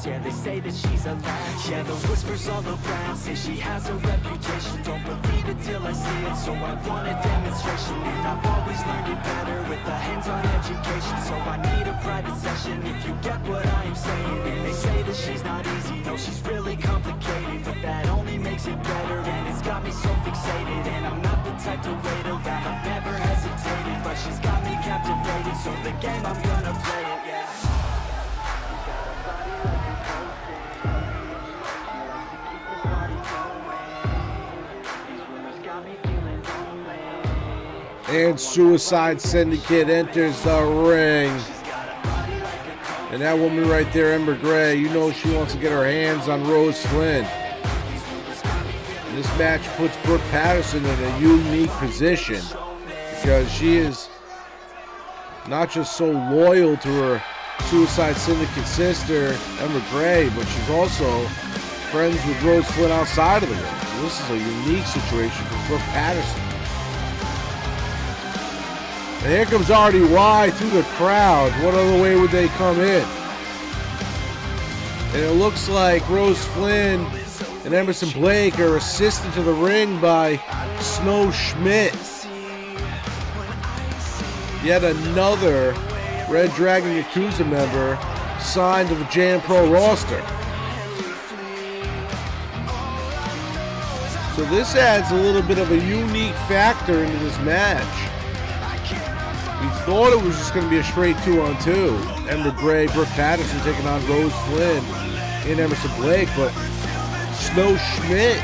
Yeah, they say that she's a latch. Yeah, the whispers all around say she has a reputation. Don't believe it till I see it, so I want a demonstration. And I've always learned it better with a hands-on education. So I need a private session if you get what I am saying. And they say that she's not easy, no, she's really complicated. But that only makes it better, and it's got me so fixated. And I'm not the type to wait around, I've never hesitated. But she's got me captivated, so the game, I'm gonna play it, yeah. And Suicide Syndicate enters the ring. And that woman right there, Ember Gray, you know she wants to get her hands on Rose Flynn. This match puts Brooke Patterson in a unique position because she is not just so loyal to her Suicide Syndicate sister, Ember Gray, but she's also friends with Rose Flynn outside of the ring. So this is a unique situation for Brooke Patterson. And here comes RDY through the crowd. What other way would they come in? And it looks like Rose Flynn and Emerson Blake are assisted to the ring by Snow Schmidt. Yet another Red Dragon Yakuza member signed to the JMPro roster. So this adds a little bit of a unique factor into this match. He thought it was just going to be a straight 2-on-2. Ember Gray, Brooke Patterson taking on Rose Flynn and Emerson Blake, but Snow Schmidt,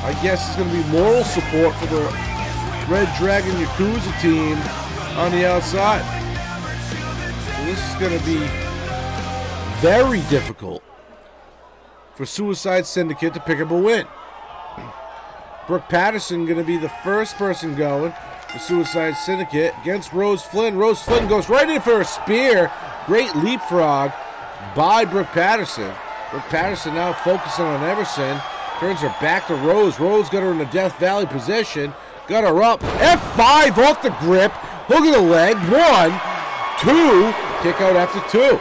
I guess, is going to be moral support for the Red Dragon Yakuza team on the outside. So this is going to be very difficult for Suicide Syndicate to pick up a win. Brooke Patterson going to be the first person going for Suicide Syndicate against Rose Flynn. Rose Flynn goes right in for a spear. Great leapfrog by Brooke Patterson. Brooke Patterson now focusing on Emerson. Turns her back to Rose. Rose got her in a Death Valley position. Got her up. F5 off the grip. Hook of the leg. 1, 2. Kick out after 2.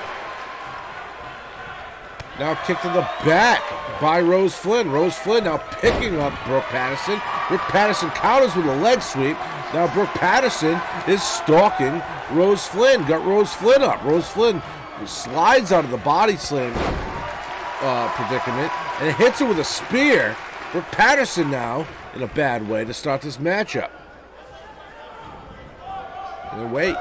Now kick to the back by Rose Flynn. Rose Flynn now picking up Brooke Patterson. Brooke Patterson counters with a leg sweep. Now Brooke Patterson is stalking Rose Flynn. Got Rose Flynn up. Rose Flynn slides out of the body slam predicament and hits her with a spear. Brooke Patterson now in a bad way to start this matchup. And wait,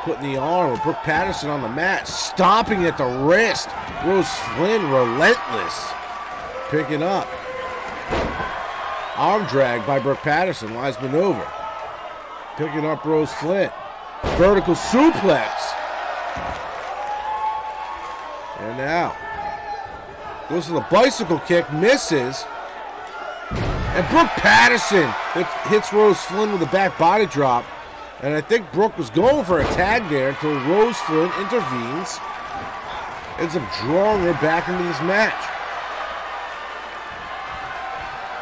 putting the arm of Brooke Patterson on the mat, stomping at the wrist. Rose Flynn relentless, picking up. Arm drag by Brooke Patterson, wise maneuver. Picking up Rose Flynn. Vertical suplex. And now goes to the bicycle kick, misses. And Brooke Patterson hits Rose Flynn with a back body drop. And I think Brooke was going for a tag there until Rose Flynn intervenes. Ends up drawing her back into this match.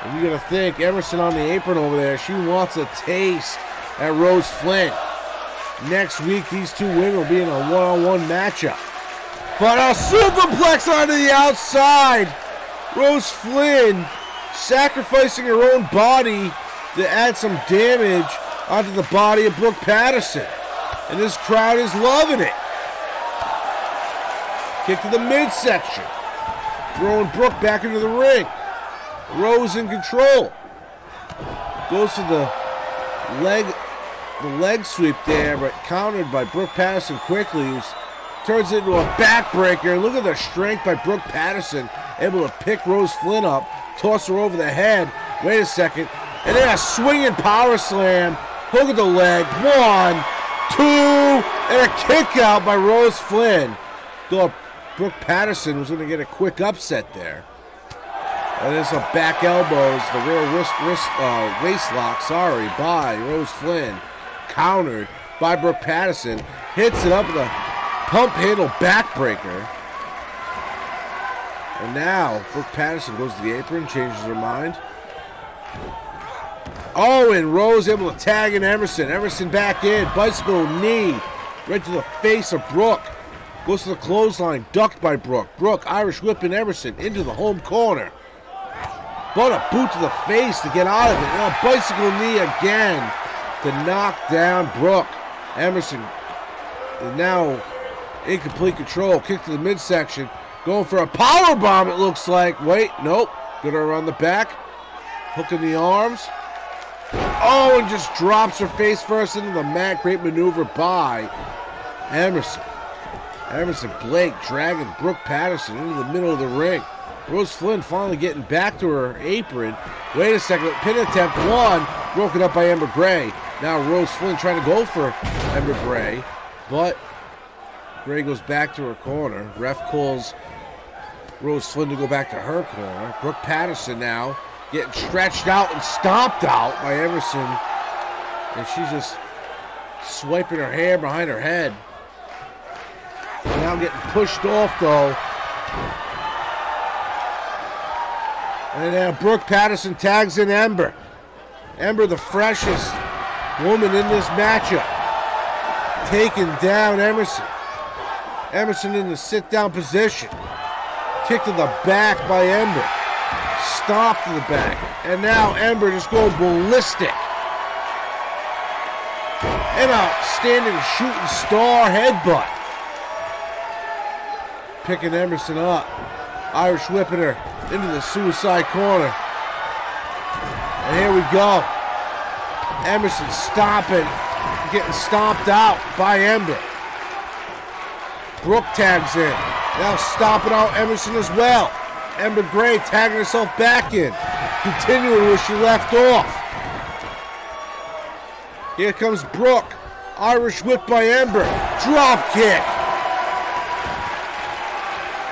And you gotta think, Emerson on the apron over there, she wants a taste at Rose Flynn. Next week, these two women will be in a one-on-one matchup. But a superplex onto the outside. Rose Flynn sacrificing her own body to add some damage onto the body of Brooke Patterson. And this crowd is loving it. Kick to the midsection. Throwing Brooke back into the ring. Rose in control. Goes to the leg sweep there, but countered by Brooke Patterson quickly, who turns it into a backbreaker. Look at the strength by Brooke Patterson, able to pick Rose Flynn up, toss her over the head. Wait a second. And then a swinging power slam. Hook of the leg. 1, 2, and a kick out by Rose Flynn. Thought Brooke Patterson was going to get a quick upset there. And there's some back elbows, the rear waist lock, by Rose Flynn. Countered by Brooke Patterson. Hits it up with a pump handle backbreaker. And now Brooke Patterson goes to the apron, changes her mind. Oh, and Rose able to tag in Emerson. Emerson back in, bicycle knee, right to the face of Brooke. Goes to the clothesline, ducked by Brooke. Brooke Irish whipping Emerson into the home corner. But a boot to the face to get out of it. And a bicycle knee again to knock down Brooke. Emerson is now in complete control. Kick to the midsection. Going for a power bomb, it looks like. Wait, nope. Got her on the back. Hook in the arms. Oh, and just drops her face first into the mat. Great maneuver by Emerson. Emerson Blake dragging Brooke Patterson into the middle of the ring. Rose Flynn finally getting back to her apron. Wait a second. Pin attempt 1. Broken up by Ember Gray. Now Rose Flynn trying to go for Ember Gray. But Gray goes back to her corner. Ref calls Rose Flynn to go back to her corner. Brooke Patterson now getting stretched out and stomped out by Emerson. And she's just swiping her hair behind her head. Now getting pushed off though. And now Brooke Patterson tags in Ember. Ember, the freshest woman in this matchup. Taking down Emerson. Emerson in the sit-down position. Kick to the back by Ember. Stomp to the back. And now Ember just going ballistic. And a standing shooting star headbutt. Picking Emerson up. Irish whipping her into the suicide corner. And here we go. Emerson stomping getting stomped out by Ember. Brooke tags in. Now stomping out Emerson as well. Ember Gray tagging herself back in. Continuing where she left off. Here comes Brooke. Irish whip by Ember. Drop kick.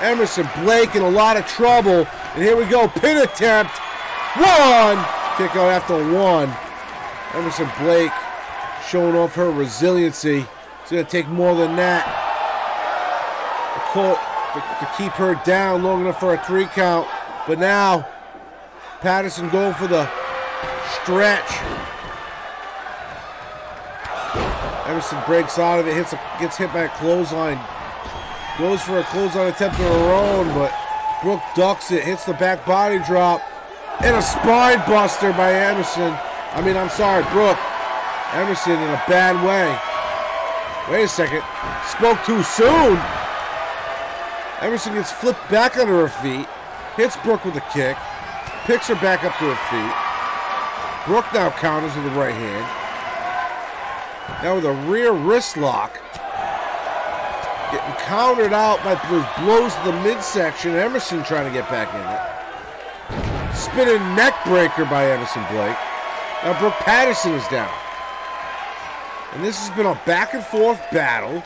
Emerson Blake in a lot of trouble. And here we go. Pin attempt. One. Kick out after one. Emerson Blake showing off her resiliency. It's going to take more than that to keep her down long enough for a 3 count. But now, Patterson going for the stretch. Emerson breaks out of it, gets hit by a clothesline. Goes for a clothesline attempt of her own, but Brooke ducks it, hits the back body drop, and a spine buster by Emerson. Brooke. Emerson in a bad way. Wait a second. Spoke too soon. Emerson gets flipped back onto her feet, hits Brooke with a kick, picks her back up to her feet. Brooke now counters with the right hand. Now with a rear wrist lock. Getting countered out by those blows to the midsection. Emerson trying to get back in it. Spinning neck breaker by Emerson Blake. Now Brooke Patterson is down. And this has been a back and forth battle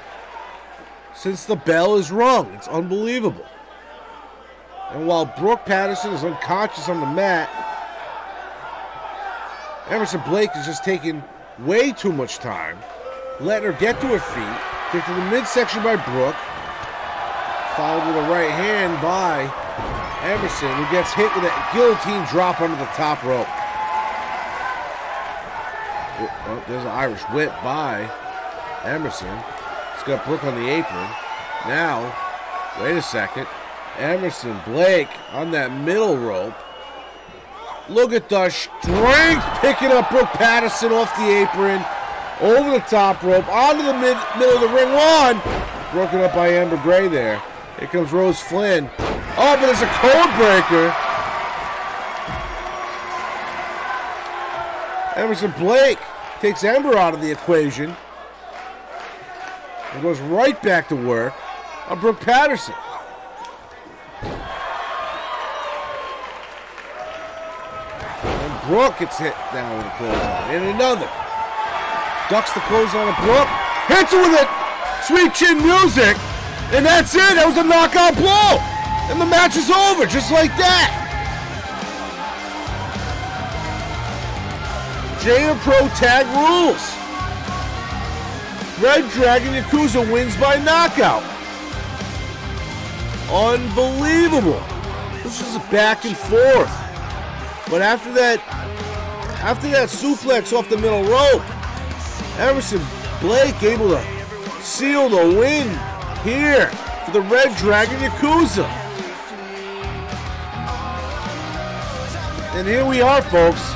since the bell is rung. It's unbelievable. And while Brooke Patterson is unconscious on the mat, Emerson Blake is just taking way too much time, letting her get to her feet, kick to the midsection by Brooke, followed with a right hand by Emerson, who gets hit with a guillotine drop under the top rope. Oh, there's an Irish whip by Emerson. It's got Brooke on the apron. Now, wait a second. Emerson Blake on that middle rope. Look at the strength picking up Brooke Patterson off the apron, over the top rope, onto the middle of the ring. One, broken up by Ember Gray there. Here comes Rose Flynn. Oh, but there's a code breaker. Emerson Blake takes Ember out of the equation and goes right back to work on Brooke Patterson. Brooke gets hit down with a clothesline. And another. Ducks the clothesline of Brooke. Hits her with it. Sweet chin music. And that's it. That was a knockout blow. And the match is over just like that. JMPro tag rules. Red Dragon Yakuza wins by knockout. Unbelievable. This is a back and forth. But after that suplex off the middle rope, Emerson Blake able to seal the win here for the Red Dragon Yakuza. And here we are, folks.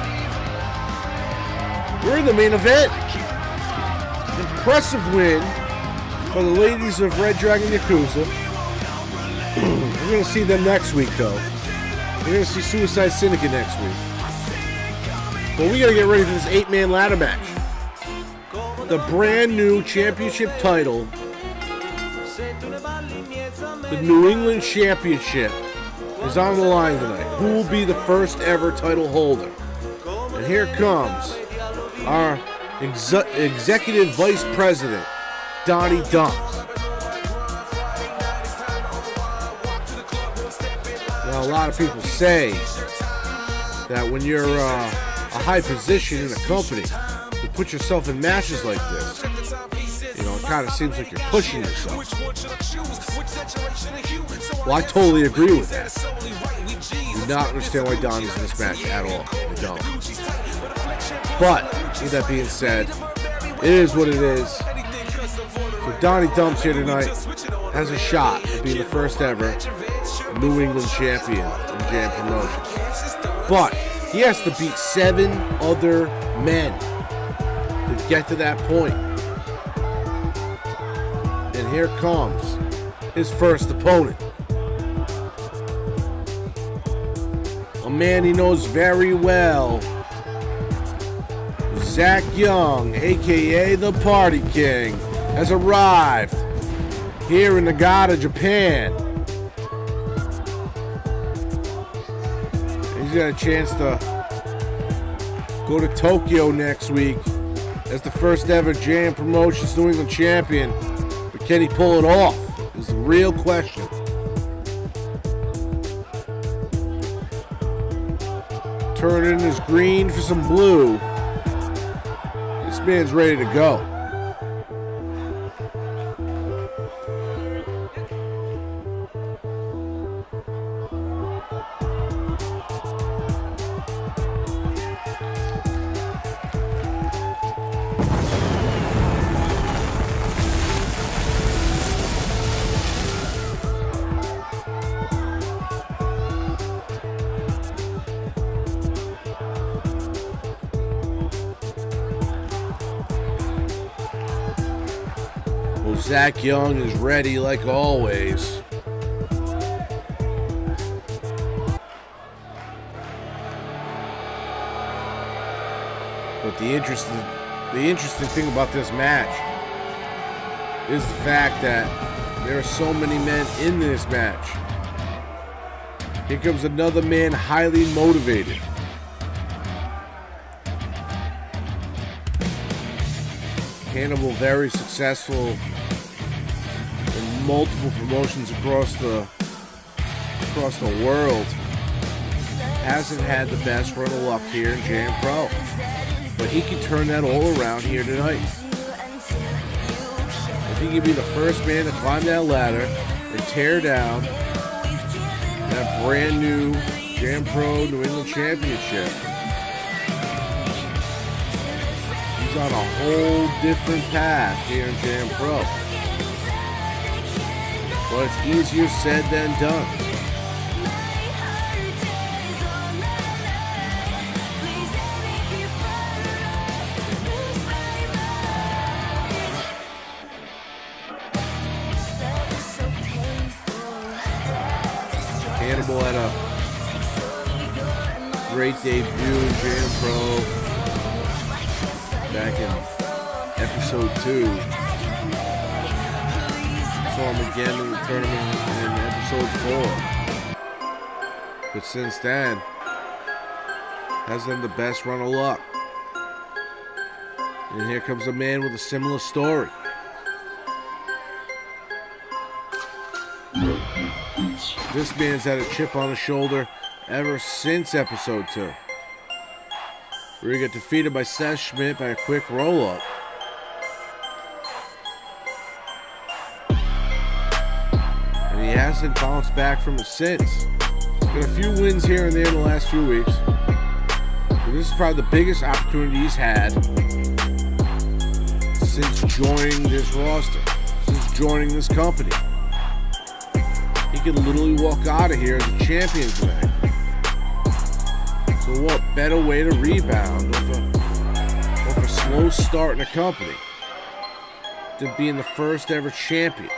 We're in the main event. Impressive win for the ladies of Red Dragon Yakuza. We're going to see them next week, though. We're going to see Suicide Syndicate next week. But we got to get ready for this 8-man ladder match. The brand new championship title, the New England Championship, is on the line tonight. Who will be the first ever title holder? And here comes our Executive Vice President, Donnie Dumps. Now, a lot of people say that when you're a high position in a company, to put yourself in matches like this, you know, it kind of seems like you're pushing yourself. Well, I totally agree with that. I do not understand why Donnie's in this match at all. I don't. But, with that being said, it is what it is. So Donnie Dumps here tonight has a shot at being the first ever New England champion in JMPro. But he has to beat 7 other men to get to that point. And here comes his first opponent. A man he knows very well. Zach Young, aka the Party King, has arrived here in Nagata, Japan. He's got a chance to go to Tokyo next week as the first ever JM Promotions New England champion. But can he pull it off? Is the real question. Turning his green for some blue. This man's ready to go. Well, Zach Young is ready like always. But the interesting thing about this match is the fact that there are so many men in this match. Here comes another man highly motivated. Hannibal, very successful in multiple promotions across the world, hasn't had the best run of luck here in JMPro, but he can turn that all around here tonight. I think he'd be the first man to climb that ladder and tear down that brand new JMPro New England Championship. He's on a whole different path here in JMPro. But it's easier said than done. Hannibal had a great debut in JMPro back in episode 2. Saw him again in the tournament in episode 4. But since then, hasn't had the best run of luck. And here comes a man with a similar story. This man's had a chip on his shoulder ever since episode 2. Where he got defeated by Seth Schmidt by a quick roll-up. And he hasn't bounced back from it since. Got a few wins here and there in the last few weeks. But this is probably the biggest opportunity he's had since joining this roster, since joining this company. He could literally walk out of here as a champion today. So what better way to rebound off a slow start in a company than being the first ever champion?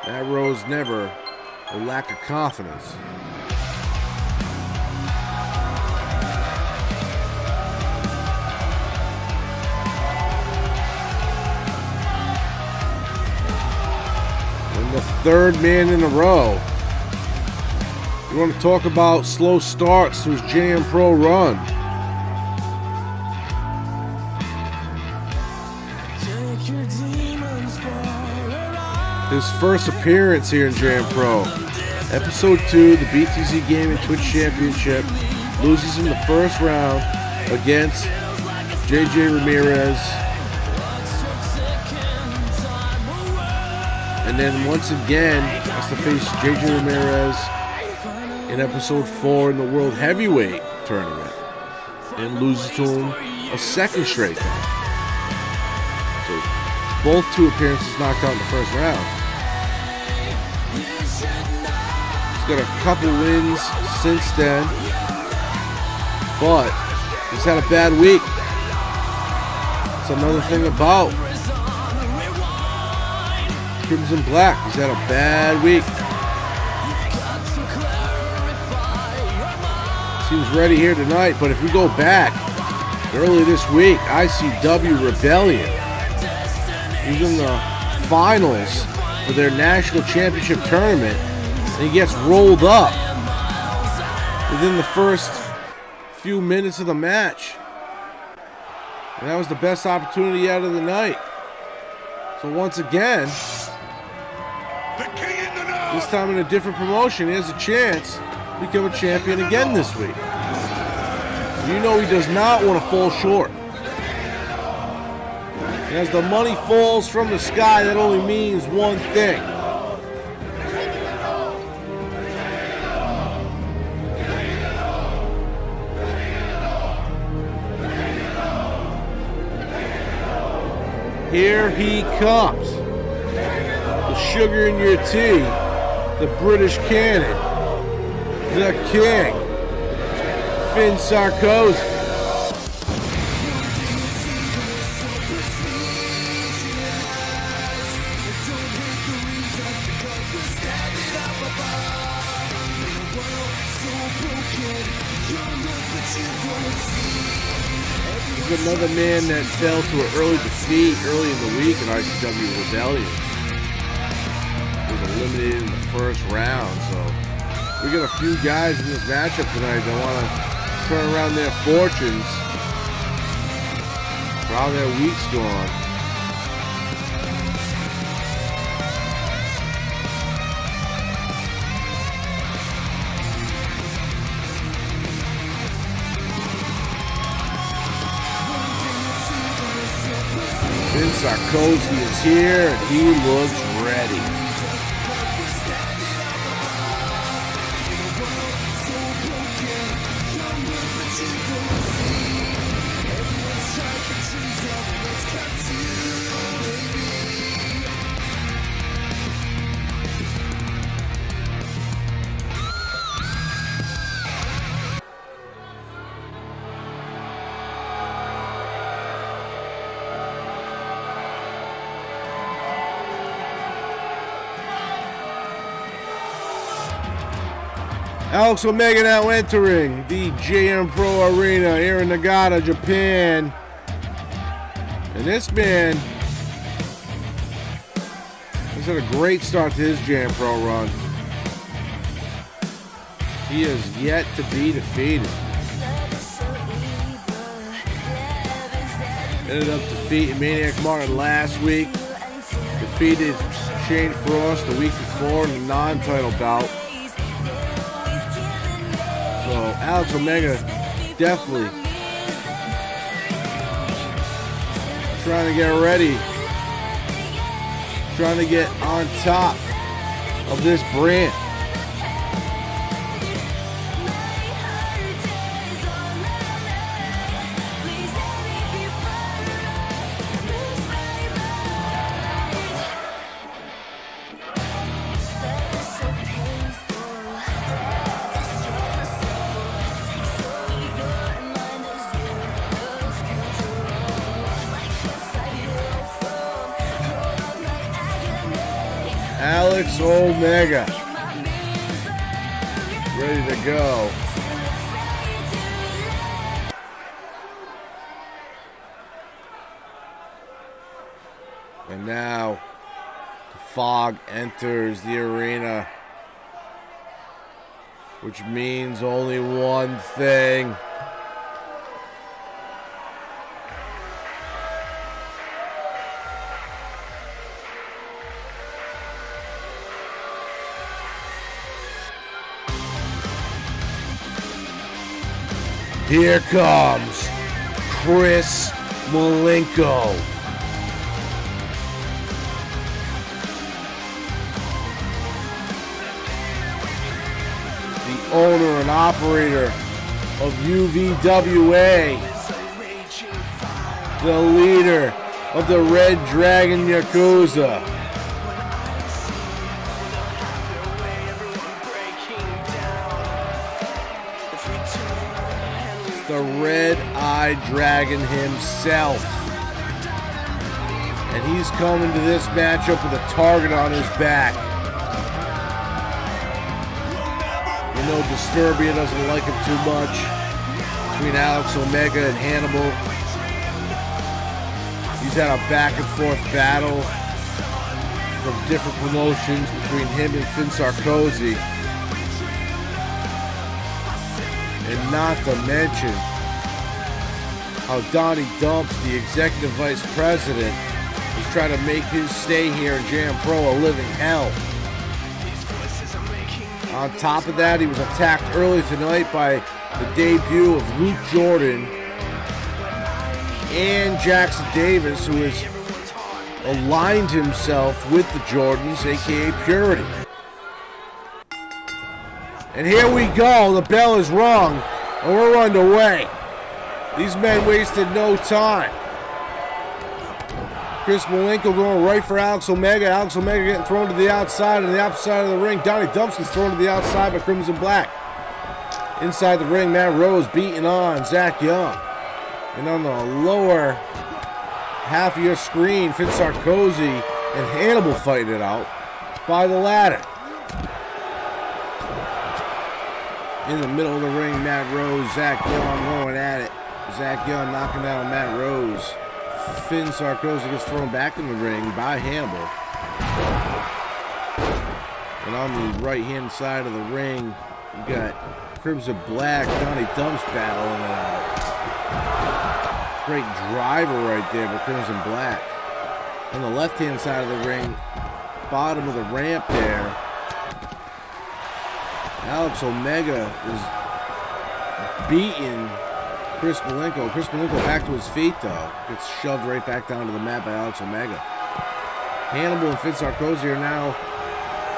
That rose never a lack of confidence. The third man in a row. You want to talk about slow starts to his JMPro run. His first appearance here in JMPro. Episode 2, the BTC Gaming Twitch Championship. Loses in the first round against JJ Ramirez. And then once again, has to face JJ Ramirez in episode 4 in the World Heavyweight Tournament. And loses to him a second straight time. So both 2 appearances knocked out in the first round. He's got a couple wins since then. But he's had a bad week. That's another thing about Crimson Black. He's had a bad week. Seems ready here tonight, but if we go back early this week, ICW Rebellion. He's in the finals for their national championship tournament, and he gets rolled up within the first few minutes of the match. And that was the best opportunity out of the night. So once again, this time in a different promotion, he has a chance to become a champion again this week. You know he does not want to fall short. And as the money falls from the sky, that only means one thing. Here he comes. The sugar in your tea. The British Cannon. The King. Finn Sarkozy. There's another man that fell to an early defeat early in the week in ICW Rebellion. He was eliminated in the first round, so we got a few guys in this matchup tonight that want to turn around their fortunes, how their week's gone. Finn Sarkozy is here, and he looks ready. Alex Omega now entering the JMPro Arena here in Nagata, Japan. And this man has had a great start to his JMPro run. He is yet to be defeated. Ended up defeating Maniac Martin last week. Defeated Shane Frost the week before in the non-title bout. So Alex Omega definitely trying to get ready, trying to get on top of this brand. Alex Omega, ready to go. And now the fog enters the arena, which means only one thing. Here comes Chris Malenko. The owner and operator of UVWA. The leader of the Red Dragon Yakuza. The Red-Eyed Dragon himself. And he's coming to this matchup with a target on his back. I know Disturbia doesn't like him too much. Between Alex Omega and Hannibal. He's had a back and forth battle from different promotions between him and Finn Sarkozy. And not to mention how Donnie Dumps, the executive vice president, is trying to make his stay here in JMPro a living hell. On top of that, he was attacked early tonight by the debut of Luke Jordan and Jackson Davis, who has aligned himself with the Jordans, aka Purity. And here we go, the bell is rung, and we're underway. These men wasted no time. Chris Malenko going right for Alex Omega. Alex Omega getting thrown to the outside, and the opposite side of the ring, Donnie Dumps gets thrown to the outside by Crimson Black. Inside the ring, Matt Rose beating on Zach Young. And on the lower half of your screen, Finn Sarkozy and Hannibal fighting it out by the ladder. In the middle of the ring, Matt Rose, Zach Young going at it. Zach Young knocking down Matt Rose. Finn Sarkozy gets thrown back in the ring by Hannibal. And on the right-hand side of the ring, you got Crimson Black, Donnie Dumps battling it out. Great driver right there by Crimson Black. On the left-hand side of the ring, bottom of the ramp there, Alex Omega is beating Chris Malenko. Chris Malenko back to his feet, though. Gets shoved right back down to the mat by Alex Omega. Hannibal and Finn Sarkozy are now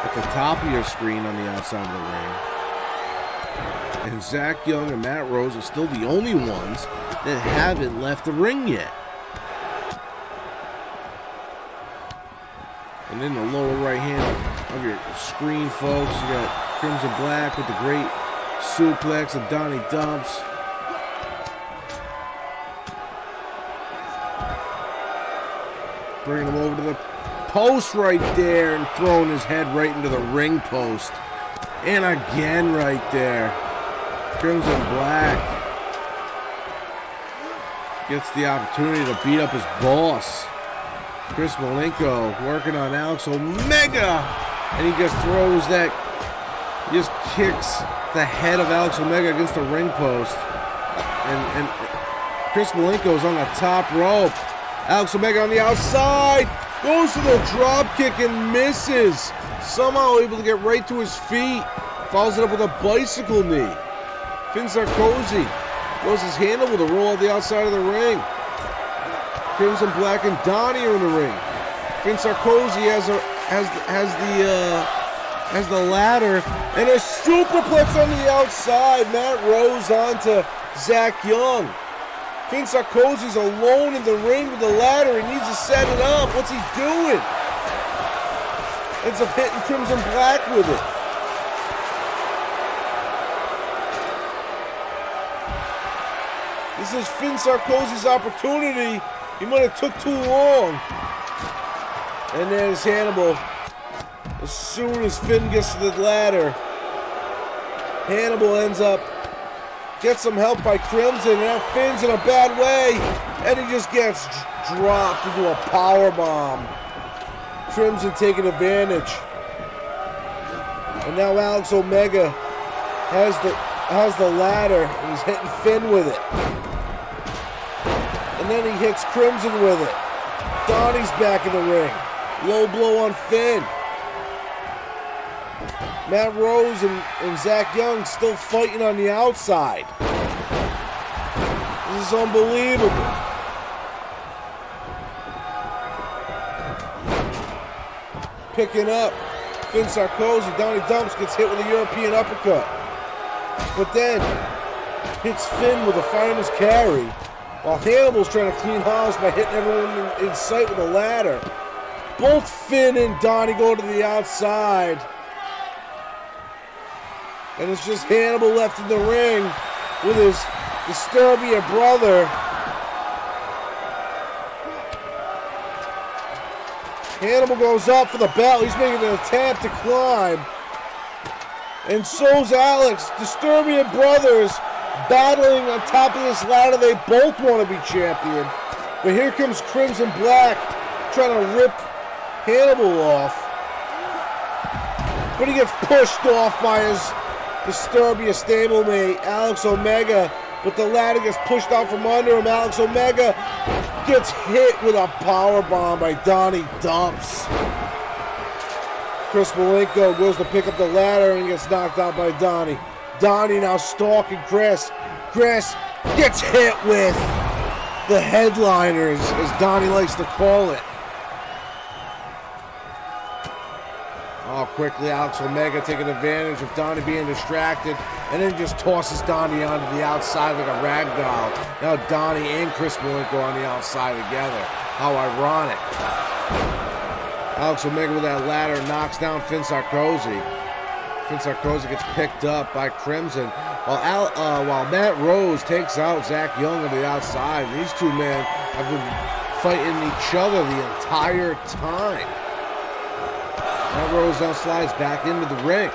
at the top of your screen on the outside of the ring. And Zach Young and Matt Rose are still the only ones that haven't left the ring yet. And in the lower right hand of your screen, folks, you got Crimson Black with the great suplex of Donnie Dumps. Bringing him over to the post right there and throwing his head right into the ring post. And again right there. Crimson Black gets the opportunity to beat up his boss. Chris Malenko working on Alex Omega. And he just throws that, he just kicks the head of Alex Omega against the ring post. And Chris Malenko is on the top rope. Alex Omega on the outside, goes to the drop kick and misses. Somehow able to get right to his feet. Follows it up with a bicycle knee. Finn Sarkozy goes his Hannibal to roll out the outside of the ring. Crimson Black and Donnie are in the ring. Finn Sarkozy has the ladder and a superplex on the outside. Matt Rose onto Zach Young. Finn Sarkozy's alone in the ring with the ladder. He needs to set it up. What's he doing? Ends up hitting Crimson Black with it. This is Finn Sarkozy's opportunity. He might have took too long. And there's Hannibal. As soon as Finn gets to the ladder, Hannibal ends up, gets some help by Crimson, and now Finn's in a bad way, and he just gets dropped into a power bomb. Crimson taking advantage. And now Alex Omega has the ladder, and he's hitting Finn with it. And then he hits Crimson with it. Donnie's back in the ring. Low blow on Finn. Matt Rose and Zach Young still fighting on the outside. This is unbelievable. Picking up Finn Sarkozy. Donnie Dumps gets hit with a European uppercut. But then hits Finn with a fireman's carry. While Hannibal's trying to clean house by hitting everyone in sight with a ladder. Both Finn and Donnie go to the outside. And it's just Hannibal left in the ring with his Disturbia brother. Hannibal goes up for the belt. He's making an attempt to climb. And so's Alex. Disturbia brothers battling on top of this ladder. They both want to be champion. But here comes Crimson Black trying to rip Hannibal off. But he gets pushed off by his Disturbia stablemate, Alex Omega. But the ladder gets pushed out from under him. Alex Omega gets hit with a powerbomb by Donnie Dumps. Chris Malenko goes to pick up the ladder and gets knocked out by Donnie. Donnie now stalking Chris. Chris gets hit with the headliners, as Donnie likes to call it. Oh, quickly Alex Omega taking advantage of Donnie being distracted, and then just tosses Donnie onto the outside like a rag doll. Now Donnie and Chris Malenko on the outside together. How ironic. Alex Omega with that ladder knocks down Finn Sarkozy. Finn Sarkozy gets picked up by Crimson, while Matt Rose takes out Zach Young on the outside. These two men have been fighting each other the entire time. Matt Rose now slides back into the ring.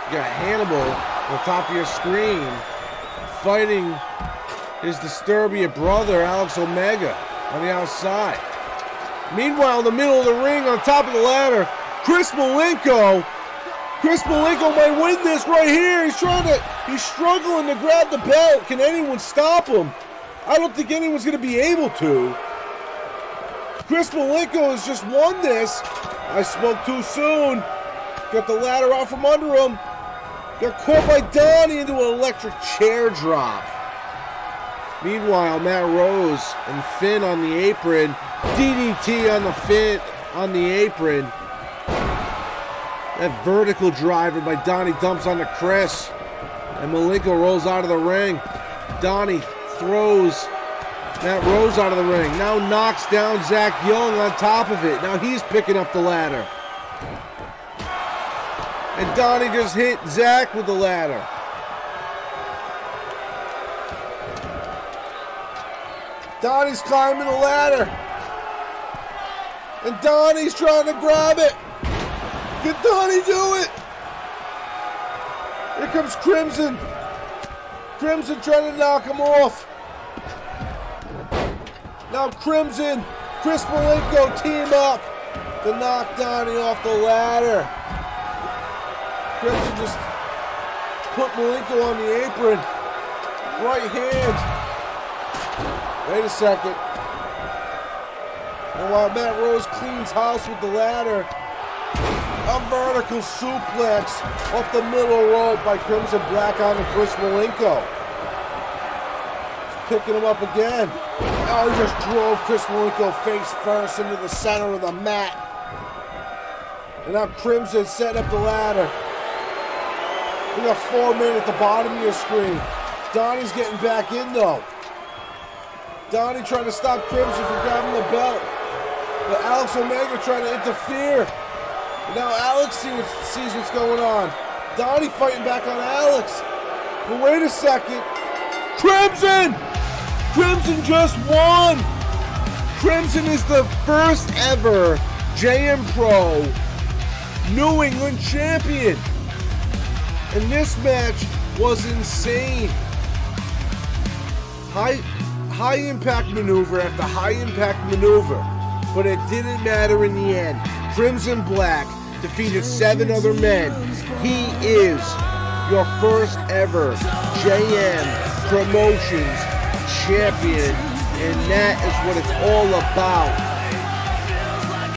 You got Hannibal on the top of your screen fighting his Disturbia brother, Alex Omega, on the outside. Meanwhile, in the middle of the ring, on top of the ladder, Chris Malenko might win this right here. He's struggling to grab the belt. Can anyone stop him? I don't think anyone's going to be able to. Chris Malenko has just won this. I spoke too soon. Got the ladder off from under him. Got caught by Donnie into an electric chair drop. Meanwhile, Matt Rose and Finn on the apron. DDT on the Finn on the apron. That vertical driver by Donnie Dumps onto Chris. And Malenko rolls out of the ring. Donnie throws Matt Rose out of the ring. Now knocks down Zach Young on top of it. Now he's picking up the ladder. And Donnie just hit Zach with the ladder. Donnie's climbing the ladder. And Donnie's trying to grab it. Can Donnie do it? Here comes Crimson. Crimson trying to knock him off. Now Crimson, Chris Malenko team up to knock Donnie off the ladder. Crimson just put Malenko on the apron. Right hand. Wait a second. And while Matt Rose cleans house with the ladder, a vertical suplex off the middle rope by Crimson Black onto Chris Malenko. Picking him up again. Oh, he just drove Chris Malenko face first into the center of the mat. And now Crimson setting up the ladder. We got 4 men at the bottom of your screen. Donnie's getting back in though. Donnie trying to stop Crimson from grabbing the belt. But Alex Omega trying to interfere. And now Alex sees what's going on. Donnie fighting back on Alex. But wait a second. Crimson! Crimson just won! Crimson is the first ever JMPro New England champion. And this match was insane. High impact maneuver after high impact maneuver. But it didn't matter in the end. Crimson Black defeated 7 other men. He is your first ever JM Promotions champion, and that is what it's all about.